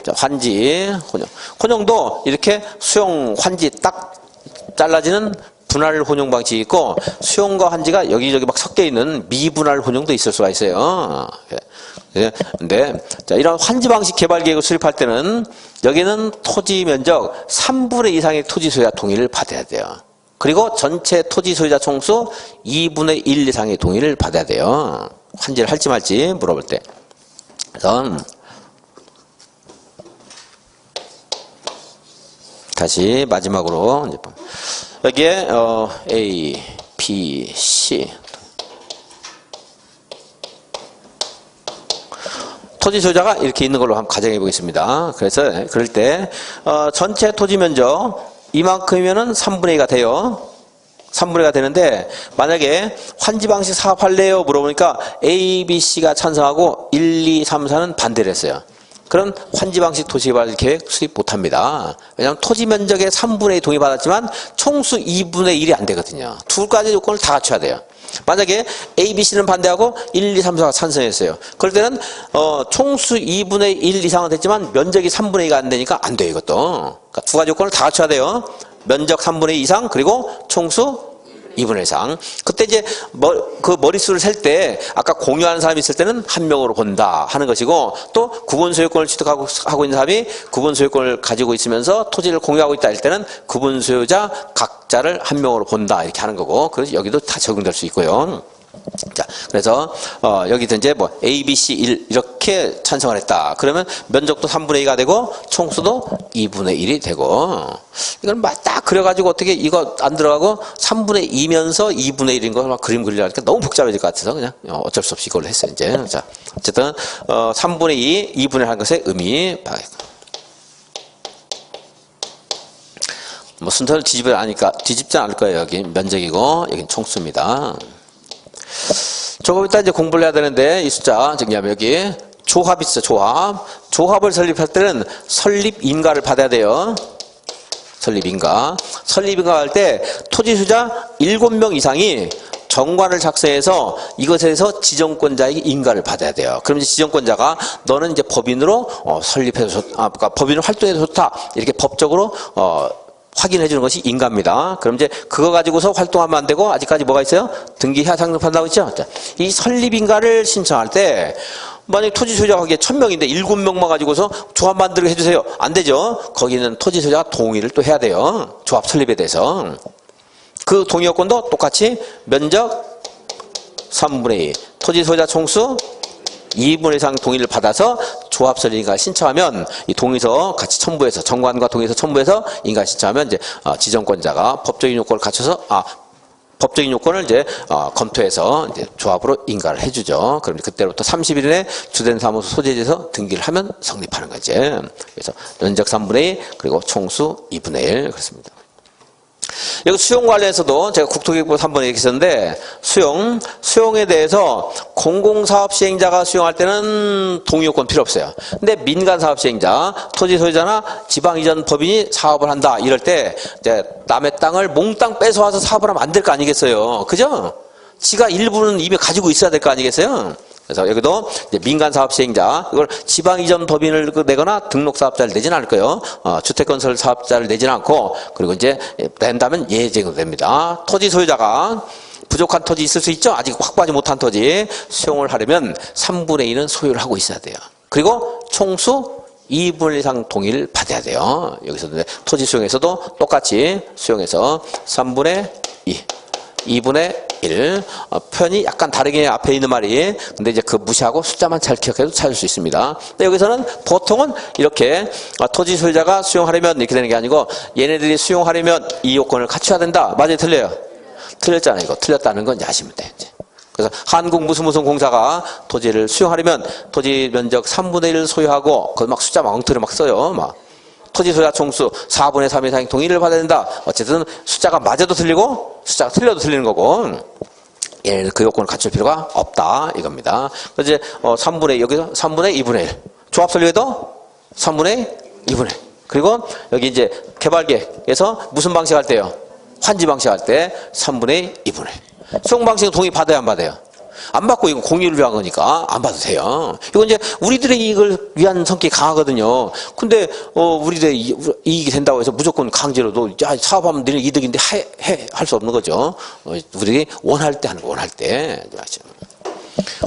자, 환지, 혼용. 혼용도 이렇게 수용, 환지 딱 잘라지는 분할 혼용 방식이 있고, 수용과 환지가 여기저기 막 섞여 있는 미분할 혼용도 있을 수가 있어요. 근데 자, 이런 환지 방식 개발 계획을 수립할 때는 여기는 토지 면적 3분의 2 이상의 토지 소유자 동의를 받아야 돼요. 그리고 전체 토지 소유자 총수 2분의 1 이상의 동의를 받아야 돼요. 환지를 할지 말지 물어볼 때. 그래서 다시 마지막으로 이제 여기에 A, B, C 토지 소유자가 이렇게 있는 걸로 한번 가정해 보겠습니다. 그래서 그럴 때 전체 토지 면적 이만큼이면은 3분의 2가 돼요. 3분의 2가 되는데, 만약에 환지 방식 사업할래요 물어보니까 A, B, C가 찬성하고 1, 2, 3, 4는 반대를 했어요. 그럼 환지 방식 도시개발 계획 수립 못합니다. 왜냐하면 토지 면적의 3분의 2 동의받았지만 총수 2분의 1이 안 되거든요. 두 가지 요건을 다 갖춰야 돼요. 만약에 A, B, C는 반대하고 1, 2, 3, 4가 찬성했어요. 그럴 때는 총수 2분의 1 이상은 됐지만 면적이 3분의 2가 안 되니까 안 돼요, 이것도. 그러니까 두 가지 요건을 다 갖춰야 돼요. 면적 3분의 2 이상, 그리고 총수 2분의 1 이상. 그때 이제 그 머릿수를 셀 때 아까 공유하는 사람이 있을 때는 한 명으로 본다 하는 것이고, 또 구분 소유권을 취득하고 있는 사람이 구분 소유권을 가지고 있으면서 토지를 공유하고 있다 할 때는 구분 소유자 각자를 한 명으로 본다 이렇게 하는 거고, 그래서 여기도 다 적용될 수 있고요. 자, 그래서 여기서 이제 뭐 A, B, C 1 이렇게 찬성을 했다. 그러면 면적도 3분의 2가 되고 총수도 2분의 1이 되고, 이걸 막 딱 그려가지고 어떻게 이거 안 들어가고 3분의 2면서 2분의 1인 걸 막 그림 그리려니까 너무 복잡해질 것 같아서 그냥 어쩔 수 없이 이걸로 했어요. 이제 자, 어쨌든 3분의 2, 2분의 1 한 것의 의미. 뭐 순서를 뒤집지 않을 거예요. 여기 면적이고 여긴 총수입니다. 조금 이따 이제 공부를 해야 되는데, 이 숫자 정리하면 여기 조합이 있어. 조합을 설립할 때는 설립인가를 받아야 돼요. 설립인가 할 때 토지 소유자 7명 이상이 정관을 작성해서 이것에서 지정권자에게 인가를 받아야 돼요. 그럼 이제 지정권자가 너는 이제 법인으로 설립해서 그러니까 법인으로 활동해서 좋다 이렇게 법적으로 확인해 주는 것이 인가입니다. 그럼 이제 그거 가지고서 활동하면 안 되고, 아직까지 뭐가 있어요? 등기해야 상급한다고 했죠? 자, 이 설립인가를 신청할 때, 만약에 토지 소유자가 거기에 1000명인데 7명만 가지고서 조합 만들게 해주세요. 안 되죠? 거기는 토지 소유자가 동의를 또 해야 돼요. 조합 설립에 대해서. 그 동의 요건도 똑같이 면적 3분의 2, 토지 소유자 총수 2분의 1 이상 동의를 받아서 조합 설립인가 신청하면, 이 동의서 같이 첨부해서, 정관과 동의서 첨부해서 인가 신청하면 이제 지정권자가 법적인 요건을 갖춰서 법적인 요건을 이제 검토해서 이제 조합으로 인가를 해주죠. 그럼 그때부터 30일 이내 주된 사무소 소재지에서 등기를 하면 성립하는 거지. 그래서 면적 3분의 2 그리고 총수 2분의 1 그렇습니다. 여기 수용 관련해서도 제가 국토기획부 3번에 얘기했었는데, 수용에 대해서 공공사업 시행자가 수용할 때는 동의요건 필요 없어요. 근데 민간사업 시행자, 토지 소유자나 지방이전 법인이 사업을 한다 이럴 때 이제 남의 땅을 몽땅 뺏어와서 사업을 하면 안 될 거 아니겠어요. 그죠? 지가 일부는 이미 가지고 있어야 될 거 아니겠어요. 그래서 여기도 이제 민간사업 시행자, 이걸 지방이전 법인을 내거나 등록사업자를 내지는 않을 거예요. 주택건설 사업자를 내지는 않고, 그리고 이제 낸다면 예정도 됩니다. 토지 소유자가 부족한 토지 있을 수 있죠. 아직 확보하지 못한 토지 수용을 하려면 3분의 2는 소유를 하고 있어야 돼요. 그리고 총수 2분의 1 이상 동의를 받아야 돼요. 여기서 토지 수용에서도 똑같이 수용해서 3분의 2, 2분의 1. 표현이 약간 다르게 앞에 있는 말이, 근데 이제 그 무시하고 숫자만 잘 기억해도 찾을 수 있습니다. 근데 여기서는 보통은 이렇게 토지 소유자가 수용하려면 이렇게 되는 게 아니고, 얘네들이 수용하려면 이 요건을 갖춰야 된다. 맞아요? 틀려요? 틀렸잖아요. 이거 틀렸다는 건 이제 아시면 돼요. 이제. 그래서 한국 무슨 공사가 토지를 수용하려면 토지 면적 3분의 1 소유하고, 그 막 숫자 막 엉터리 막 써요. 막. 토지 소유자 총수 4분의 3 이상 동의를 받아야 된다. 어쨌든 숫자가 맞아도 틀리고 숫자가 틀려도 틀리는 거고, 얘는 그 요건을 갖출 필요가 없다 이겁니다. 그래서 이제 3분의 여기서 3분의 2분의 1 조합 설계도 3분의 2분의 1. 그리고 여기 이제 개발계획에서 무슨 방식 할 때요? 환지 방식 할 때 3분의 2분의 1. 수용 방식은 동의 받아야 안 받아요? 안 받고, 이거 공유를 위한 거니까 안 받아도 돼요. 이건 이제 우리들의 이익을 위한 성격이 강하거든요. 근데 우리들의 이익이 된다고 해서 무조건 강제로도 야, 사업하면 너네 이득인데 할 수 없는 거죠. 우리들이 원할 때 하는 거, 원할 때.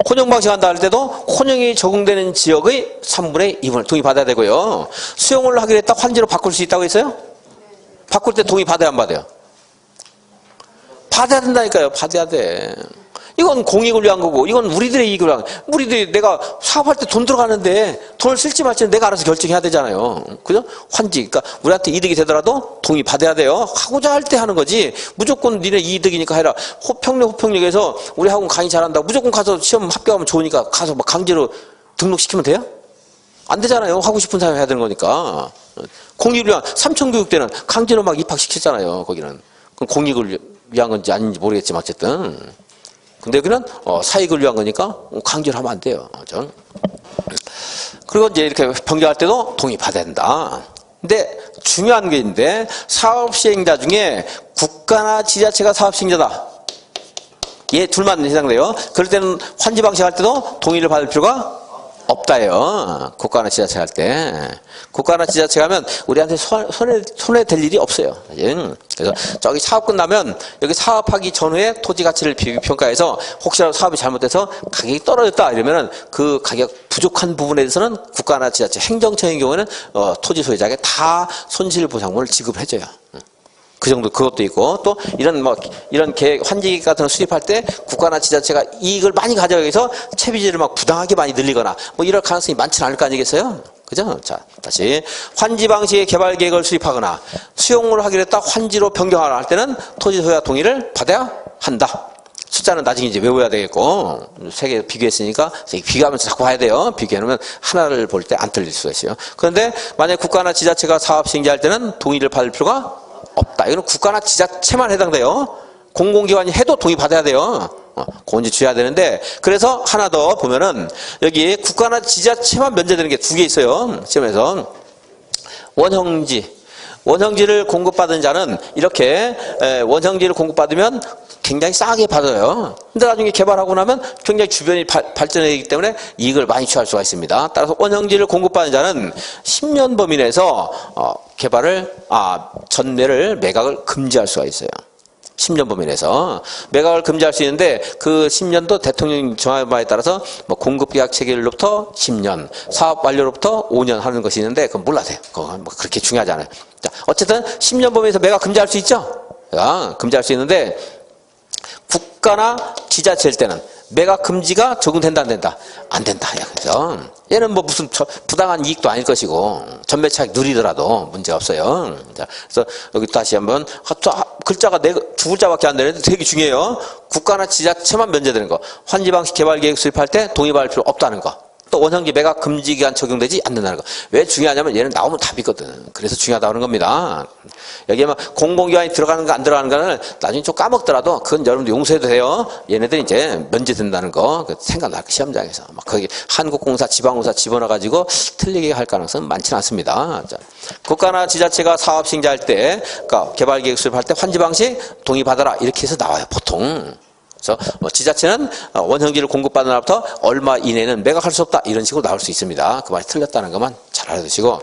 혼용 방식 한다 할 때도 혼용이 적용되는 지역의 3분의 2분을 동의 받아야 되고요. 수용을 하기로 했다 환지로 바꿀 수 있다고 했어요? 바꿀 때 동의 받아야 안 받아요? 받아야 된다니까요. 받아야 돼. 이건 공익을 위한 거고, 이건 우리들의 이익을 위한, 우리들이 내가 사업할 때 돈 들어가는데 돈을 쓸지 말지는 내가 알아서 결정해야 되잖아요. 그죠? 환지. 그러니까 우리한테 이득이 되더라도 동의 받아야 돼요. 하고자 할 때 하는 거지. 무조건 니네 이득이니까 해라. 호평역에서 우리 학원 강의 잘한다고 무조건 가서 시험 합격하면 좋으니까 가서 막 강제로 등록시키면 돼요? 안 되잖아요. 하고 싶은 사람이 해야 되는 거니까. 공익을 위한 삼천교육대는 강제로 막 입학시켰잖아요. 거기는. 그럼 공익을 위한 건지 아닌지 모르겠지만 어쨌든. 근데 여기는 사익을 위한 거니까 강제로 하면 안 돼요. 그렇죠? 그리고 이제 이렇게 변경할 때도 동의 받아야 된다. 근데 중요한 게 있는데, 사업 시행자 중에 국가나 지자체가 사업 시행자다. 얘 둘만 해당돼요. 그럴 때는 환지 방식 할 때도 동의를 받을 필요가 없다요. 국가나 지자체 할 때. 국가나 지자체 하면 우리한테 손해 될 일이 없어요. 그래서 저기 사업 끝나면 여기 사업하기 전후에 토지 가치를 평가해서 혹시라도 사업이 잘못돼서 가격이 떨어졌다 이러면은 그 가격 부족한 부분에 대해서는 국가나 지자체, 행정처의 경우에는 토지 소유자에게 다 손실 보상금을 지급을 해줘요. 그 정도, 그것도 있고, 또 이런 계획, 환지 같은 거 수립할 때 국가나 지자체가 이익을 많이 가져가기 위해서 채비지를 막 부당하게 많이 늘리거나 이럴 가능성이 많지는 않을 거 아니겠어요? 그죠? 자, 다시. 환지 방식의 개발 계획을 수립하거나 수용을 하기로 했다 환지로 변경하라 할 때는 토지 소유자 동의를 받아야 한다. 숫자는 나중에 이제 외워야 되겠고, 세 개 비교했으니까 비교하면서 자꾸 봐야 돼요. 비교해놓으면 하나를 볼 때 안 틀릴 수가 있어요. 그런데 만약 국가나 지자체가 사업 시행자할 때는 동의를 받을 필요가 없다. 이거는 국가나 지자체만 해당돼요. 공공기관이 해도 동의 받아야 돼요. 그건 이제 줘야 되는데, 그래서 하나 더 보면은 여기 국가나 지자체만 면제되는 게 두 개 있어요. 시험에서. 원형지를 공급받은 자는 이렇게 원형지를 공급받으면 굉장히 싸게 받아요. 근데 나중에 개발하고 나면 굉장히 주변이 발전하기 때문에 이익을 많이 취할 수가 있습니다. 따라서 원형지를 공급받은 자는 10년 범위 내에서 전매를 매각을 금지할 수가 있어요. 10년 범위 내에서 매각을 금지할 수 있는데, 그 10년도 대통령 정하는 바에 따라서 공급계약 체결로부터 10년, 사업 완료로부터 5년 하는 것이 있는데 그건 몰라세요. 그건 그렇게 중요하지 않아요. 자, 어쨌든 10년 범위에서 매각 금지할 수 있죠. 금지할 수 있는데, 국가나 지자체일 때는 매각 금지가 적용된다 안 된다? 안 된다. 그래서 얘는 무슨 부당한 이익도 아닐 것이고 전매 차익 누리더라도 문제가 없어요. 자, 그래서 여기 다시 한번 글자가 두 글자밖에 안 되는데 되게 중요해요. 국가나 지자체만 면제되는 거. 환지 방식 개발 계획 수립할 때 동의 받을 필요 없다는 거. 3분에서부터 원형기 매각 금지 기간 적용되지 않는다는 거. 왜 중요하냐면 얘는 나오면 답이거든. 그래서 중요하다는 겁니다. 여기에 막 공공기관이 들어가는가 안 들어가는가는 나중에 좀 까먹더라도 그건 여러분들 용서해도 돼요. 얘네들이 이제 면제된다는 거 생각날 거 시험장에서. 막 거기 한국공사, 지방공사 집어넣어가지고 틀리게 할 가능성은 많지는 않습니다. 자, 국가나 지자체가 사업 시행할 때, 그러니까 개발계획 수립할 때 환지 방식 동의받아라 이렇게 해서 나와요 보통. 그래서 지자체는 원형기를 공급받은 날부터 얼마 이내는 매각할 수 없다 이런 식으로 나올 수 있습니다. 그 말이 틀렸다는 것만 잘 알아두시고.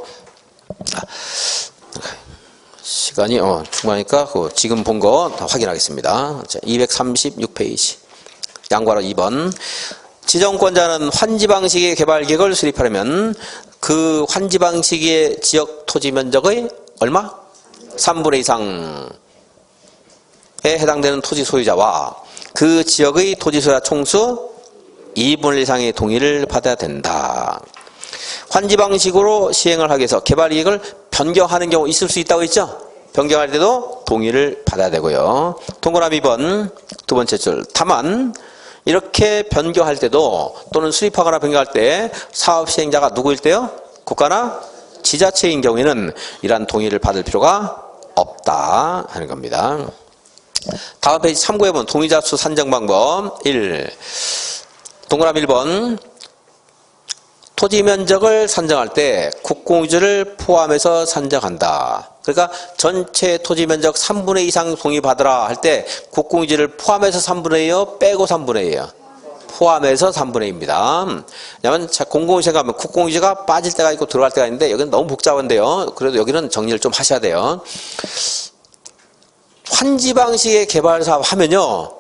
시간이 충분하니까 지금 본 거 다 확인하겠습니다. 자, 236페이지 양괄호 2번. 지정권자는 환지 방식의 개발 계획을 수립하려면 그 환지 방식의 지역 토지 면적의 얼마? 3분의 2상에 해당되는 토지 소유자와 그 지역의 토지 소유자 총수 2분의 1 이상의 동의를 받아야 된다. 환지 방식으로 시행을 하기 위해서 개발 계획을 변경하는 경우 있을 수 있다고 했죠? 변경할 때도 동의를 받아야 되고요. 동그라미 2번 두 번째 줄. 다만 이렇게 변경할 때도 또는 수립하거나 변경할 때 사업 시행자가 누구일 때요? 국가나 지자체인 경우에는 이러한 동의를 받을 필요가 없다 하는 겁니다. 다음 페이지 참고해본 동의자 수 산정 방법 1. 동그라미 1번 토지 면적을 산정할 때 국공유지를 포함해서 산정한다. 그러니까 전체 토지 면적 3분의 2 이상 동의받으라 할 때 국공유지를 포함해서 3분의 2요? 빼고 3분의 2요? 포함해서 3분의 2입니다. 왜냐하면 공공유지에 가면 국공유지가 빠질 때가 있고 들어갈 때가 있는데 여기는 너무 복잡한데요. 그래도 여기는 정리를 좀 하셔야 돼요. 환지 방식의 개발 사업 하면요.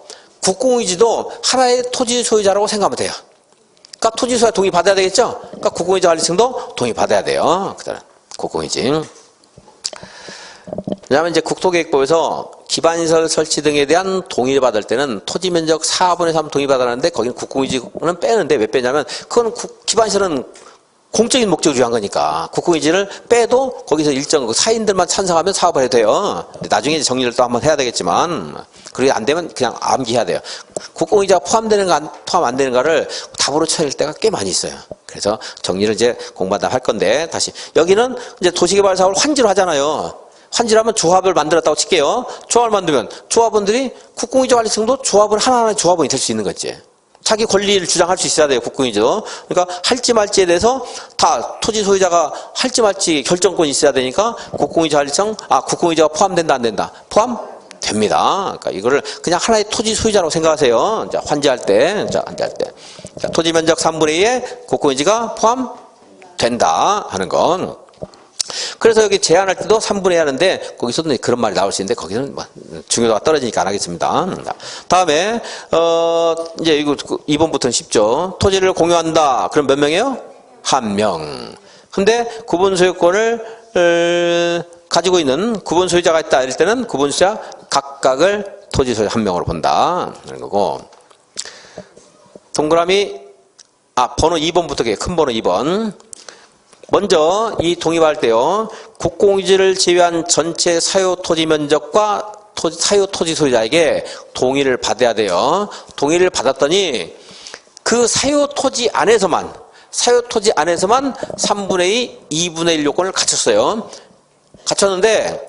국공유지도 하나의 토지 소유자라고 생각하면 돼요. 그러니까 토지 소유자 동의 받아야 되겠죠? 그러니까 국공유지 관리층도 동의 받아야 돼요. 그다음 국공유지. 왜냐하면 이제 국토계획법에서 기반시설 설치 등에 대한 동의를 받을 때는 토지 면적 4분의 3 동의 받았는데 거기는 국공유지는 빼는데 왜 빼냐면 그건 기반시설은 공적인 목적을 위한 거니까 국공유지를 빼도 거기서 일정 사인들만 찬성하면 사업을 해도 돼요. 나중에 정리를 또 한번 해야 되겠지만 그게 안 되면 그냥 암기해야 돼요. 국공유지가 포함되는가 포함 안 되는가를 답으로 찾을 때가 꽤 많이 있어요. 그래서 정리를 이제 공부하다 할 건데 다시 여기는 이제 도시개발 사업을 환지로 하잖아요. 환지라면 조합을 만들었다고 칠게요. 조합을 만들면 조합원들이 국공유지 관리층도 조합을 하나하나 조합원이 될 수 있는 거지. 자기 권리를 주장할 수 있어야 돼요. 국공유지도. 그러니까 할지 말지에 대해서 다 토지 소유자가 할지 말지 결정권이 있어야 되니까 국공유지 관리층 국공유지가 포함된다 안 된다. 포함됩니다. 그러니까 이거를 그냥 하나의 토지 소유자라고 생각하세요. 자, 환지할 때. 자, 토지 면적 3분의 2에 국공유지가 포함된다 하는 건. 그래서 여기 제한할 때도 3분의 2 하는데 거기서도 그런 말이 나올 수 있는데 거기는 중요도가 떨어지니까 안 하겠습니다. 다음에 이제 이거 2번부터는 쉽죠. 토지를 공유한다. 그럼 몇 명이에요? 1명. 근데 구분 소유권을 가지고 있는 구분 소유자가 있다. 이럴 때는 구분 소유자 각각을 토지 소유자 1명으로 본다. 그런 거고. 동그라미 번호 2번부터 큰 번호 2번. 먼저 이 동의받을 때요. 국공유지를 제외한 전체 사유 토지 면적과 사유 토지 소유자에게 동의를 받아야 돼요. 동의를 받았더니 그 사유 토지 안에서만 3분의 2, 2분의 1 요건을 갖췄어요. 갖췄는데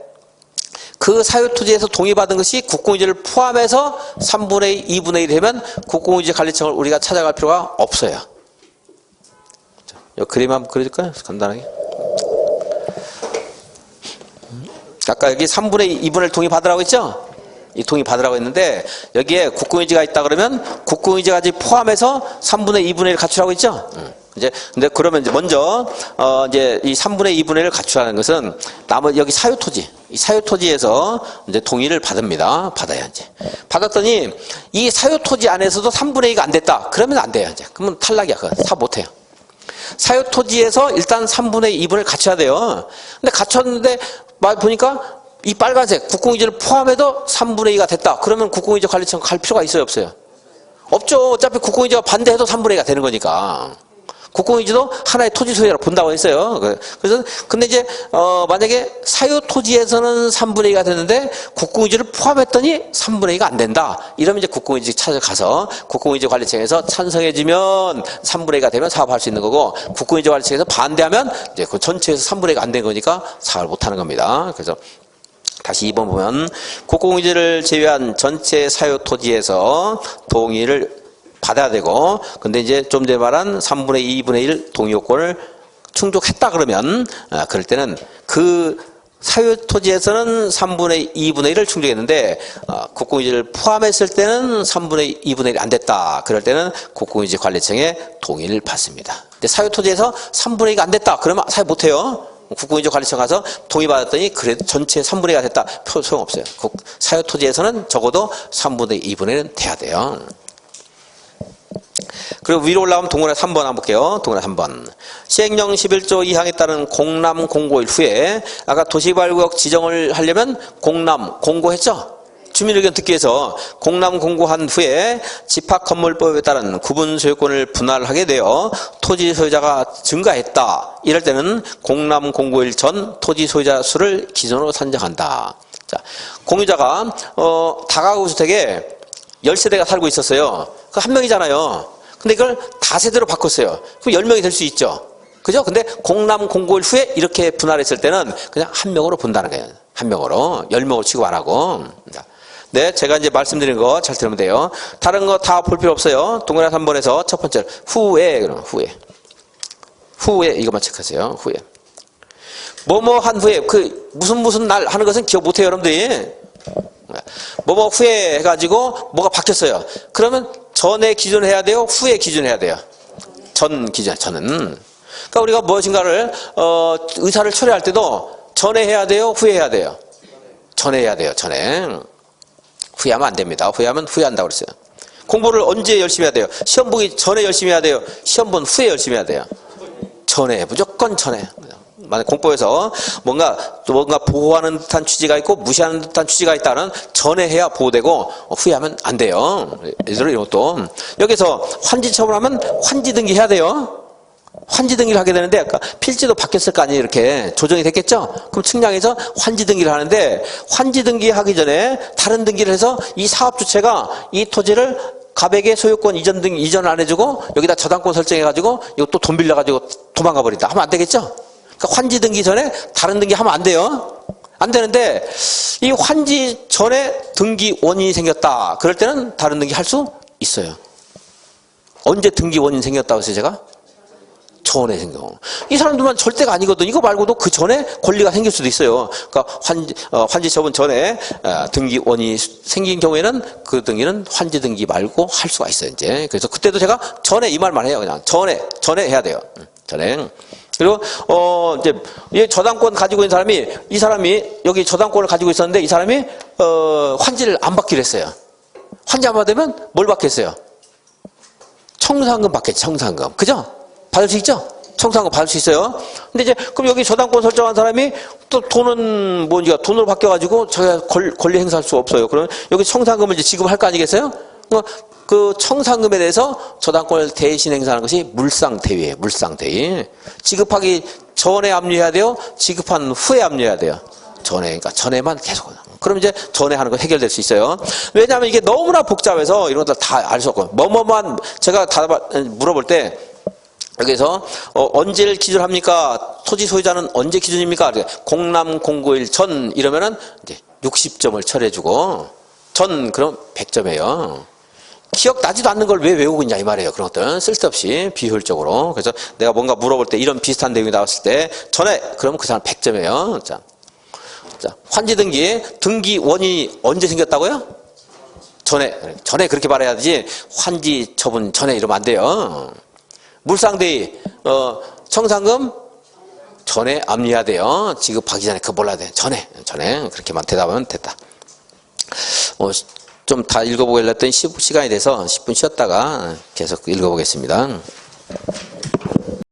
그 사유 토지에서 동의받은 것이 국공유지를 포함해서 3분의 2, 2분의 1이 되면 국공유지 관리청을 우리가 찾아갈 필요가 없어요. 이 그림 한번 그려줄까요? 간단하게. 아까 여기 3분의 2분의 1 동의 받으라고 했죠? 이 동의 받으라고 했는데 여기에 국공유지가 있다 그러면 국공유지까지 포함해서 3분의 2분의 1 갖추라고 했죠? 근데 그러면 이제 먼저 이제 이 3분의 2분의 1을 갖추라는 것은 여기 사유토지, 이 사유토지에서 이제 동의를 받습니다. 받아야 이제 받았더니 이 사유토지 안에서도 3분의 2가 안 됐다. 그러면 안 돼요. 이제 그러면 탈락이야. 그거 사 못해요. 사유토지에서 일단 3분의 2분을 갖춰야 돼요. 근데 갖췄는데 보니까 이 빨간색 국공유지를 포함해도 3분의 2가 됐다. 그러면 국공유지 관리청 갈 필요가 있어요? 없어요? 없죠. 어차피 국공유지가 반대해도 3분의 2가 되는 거니까. 국공유지도 하나의 토지 소유자로 본다고 했어요. 그래서 근데 이제 만약에 사유 토지에서는 3분의 2가 되는데 국공유지를 포함했더니 3분의 2가 안 된다. 이러면 이제 국공유지 찾아가서 국공유지 관리청에서 찬성해주면 3분의 2가 되면 사업할 수 있는 거고, 국공유지 관리청에서 반대하면 이제 그 전체에서 3분의 2가 안 된 거니까 사업을 못 하는 겁니다. 그래서 다시 2번 보면 국공유지를 제외한 전체 사유 토지에서 동의를 받아야 되고, 근데 이제 좀 전에 말한 3분의 2, 2분의 1 동의 요건을 충족했다 그러면, 그럴 때는 그 사유 토지에서는 3분의 2분의 1을 충족했는데, 국공유지를 포함했을 때는 3분의 2분의 1이 안 됐다. 그럴 때는 국공유지 관리청의 동의를 받습니다. 근데 사유 토지에서 3분의 2가 안 됐다. 그러면 사유 못 해요. 국공유지 관리청 가서 동의받았더니 그래도 전체 3분의 2가 됐다. 소용없어요. 사유 토지에서는 적어도 3분의 2분의 1은 돼야 돼요. 그리고 위로 올라가면 동그라미 3번 한번 볼게요. 동그라미 3번. 시행령 11조 2항에 따른 공람 공고일 후에, 아까 도시개발구역 지정을 하려면 공람 공고했죠? 주민의견 듣기 위해서 공람 공고한 후에 집합건물법에 따른 구분 소유권을 분할하게 되어 토지 소유자가 증가했다. 이럴 때는 공람 공고일 전 토지 소유자 수를 기준으로 산정한다. 자, 공유자가 다가구 주택에 10세대가 살고 있었어요. 그 한 명이잖아요. 근데 이걸 다세대로 바꿨어요. 그럼 10명이 될 수 있죠. 그죠? 근데 공람 공고일 후에 이렇게 분할했을 때는 그냥 한 명으로 본다는 거예요. 한 명으로. 10명으로 취급 안 하고. 네, 제가 이제 말씀드린 거 잘 들으면 돼요. 다른 거 다 볼 필요 없어요. 동그라미 3번에서 첫 번째, 후에, 그럼 후에. 후에, 이것만 체크하세요. 후에. 뭐뭐 한 후에, 그, 무슨 날 하는 것은 기억 못 해요, 여러분들이. 뭐뭐 후에 해가지고 뭐가 바뀌었어요. 그러면 전에 기준을 해야 돼요? 후에 기준을 해야 돼요? 전 기준, 저는. 그러니까 우리가 무엇인가를, 의사를 처리할 때도 전에 해야 돼요? 후에 해야 돼요? 전에 해야 돼요, 전에. 후회하면 안 됩니다. 후회하면 후회한다고 그랬어요. 공부를 언제 열심히 해야 돼요? 시험 보기 전에 열심히 해야 돼요? 시험 본 후에 열심히 해야 돼요? 전에, 무조건 전에. 만약 공법에서 뭔가 보호하는 듯한 취지가 있고 무시하는 듯한 취지가 있다는 전에 해야 보호되고 후회하면 안 돼요. 예를 들어 이것도 여기서 환지 처분하면 환지 등기 해야 돼요. 환지 등기를 하게 되는데 아까 필지도 바뀌었을 거 아니에요. 이렇게 조정이 됐겠죠. 그럼 측량해서 환지 등기를 하는데 환지 등기 하기 전에 다른 등기를 해서 이 사업 주체가 이 토지를 갑에게 소유권 이전 안 해주고 여기다 저당권 설정해가지고 이거 또 돈 빌려가지고 도망가 버린다 하면 안 되겠죠. 그러니까 환지 등기 전에 다른 등기 하면 안 돼요. 안 되는데 이 환지 전에 등기 원인이 생겼다. 그럴 때는 다른 등기 할 수 있어요. 언제 등기 원인 생겼다고 했어요, 제가? 전에 생겨. 이 사람들만 절대가 아니거든. 이거 말고도 그 전에 권리가 생길 수도 있어요. 그러니까 환지 처분 전에 등기 원인이 생긴 경우에는 그 등기는 환지 등기 말고 할 수가 있어요, 이제. 그래서 그때도 제가 전에 이 말만 해요, 그냥. 전에 해야 돼요. 전에. 그리고 이제 이 저당권 가지고 있는 사람이 이 사람이 여기 저당권을 가지고 있었는데 이 사람이 환지를 안 받기로 했어요. 환지 안 받으면 뭘 받겠어요? 청산금 받겠지. 청산금. 그죠? 받을 수 있죠? 청산금 받을 수 있어요. 근데 이제 그럼 여기 저당권 설정한 사람이 또 돈은 뭔지가 돈으로 바뀌어가지고 자기가 권리 행사할 수 없어요. 그러면 여기 청산금을 이제 지급할 거 아니겠어요? 그 청산금에 대해서 저당권을 대신 행사하는 것이 물상대위예요. 물상대위. 지급하기 전에 압류해야 돼요? 지급한 후에 압류해야 돼요? 전에. 그러니까 전에만 계속. 그럼 이제 전에 하는 거 해결될 수 있어요. 왜냐하면 이게 너무나 복잡해서 이런 것들 다 알 수 없고 뭐뭐만 제가 다 물어볼 때 여기서 언제를 기준합니까? 토지 소유자는 언제 기준입니까? 공람 공고일 전 이러면은 이제 60점을 처리해주고 전 그럼 100점이에요. 기억나지도 않는 걸 왜 외우고 있냐 이 말이에요. 그런 것들은 쓸데없이 비효율적으로. 그래서 내가 뭔가 물어볼 때 이런 비슷한 내용이 나왔을 때 전에 그러면 그 사람 100점이에요. 자, 환지 등기 원인이 언제 생겼다고요? 전에 그렇게 말해야 되지 환지 처분 전에 이러면 안 돼요. 물상대위 청산금 전에 압류해야 돼요. 지급하기 전에 그거 몰라야 돼. 전에 그렇게만 대답하면 됐다. 좀 다 읽어보려고 했더니 시간이 돼서 10분 쉬었다가 계속 읽어보겠습니다.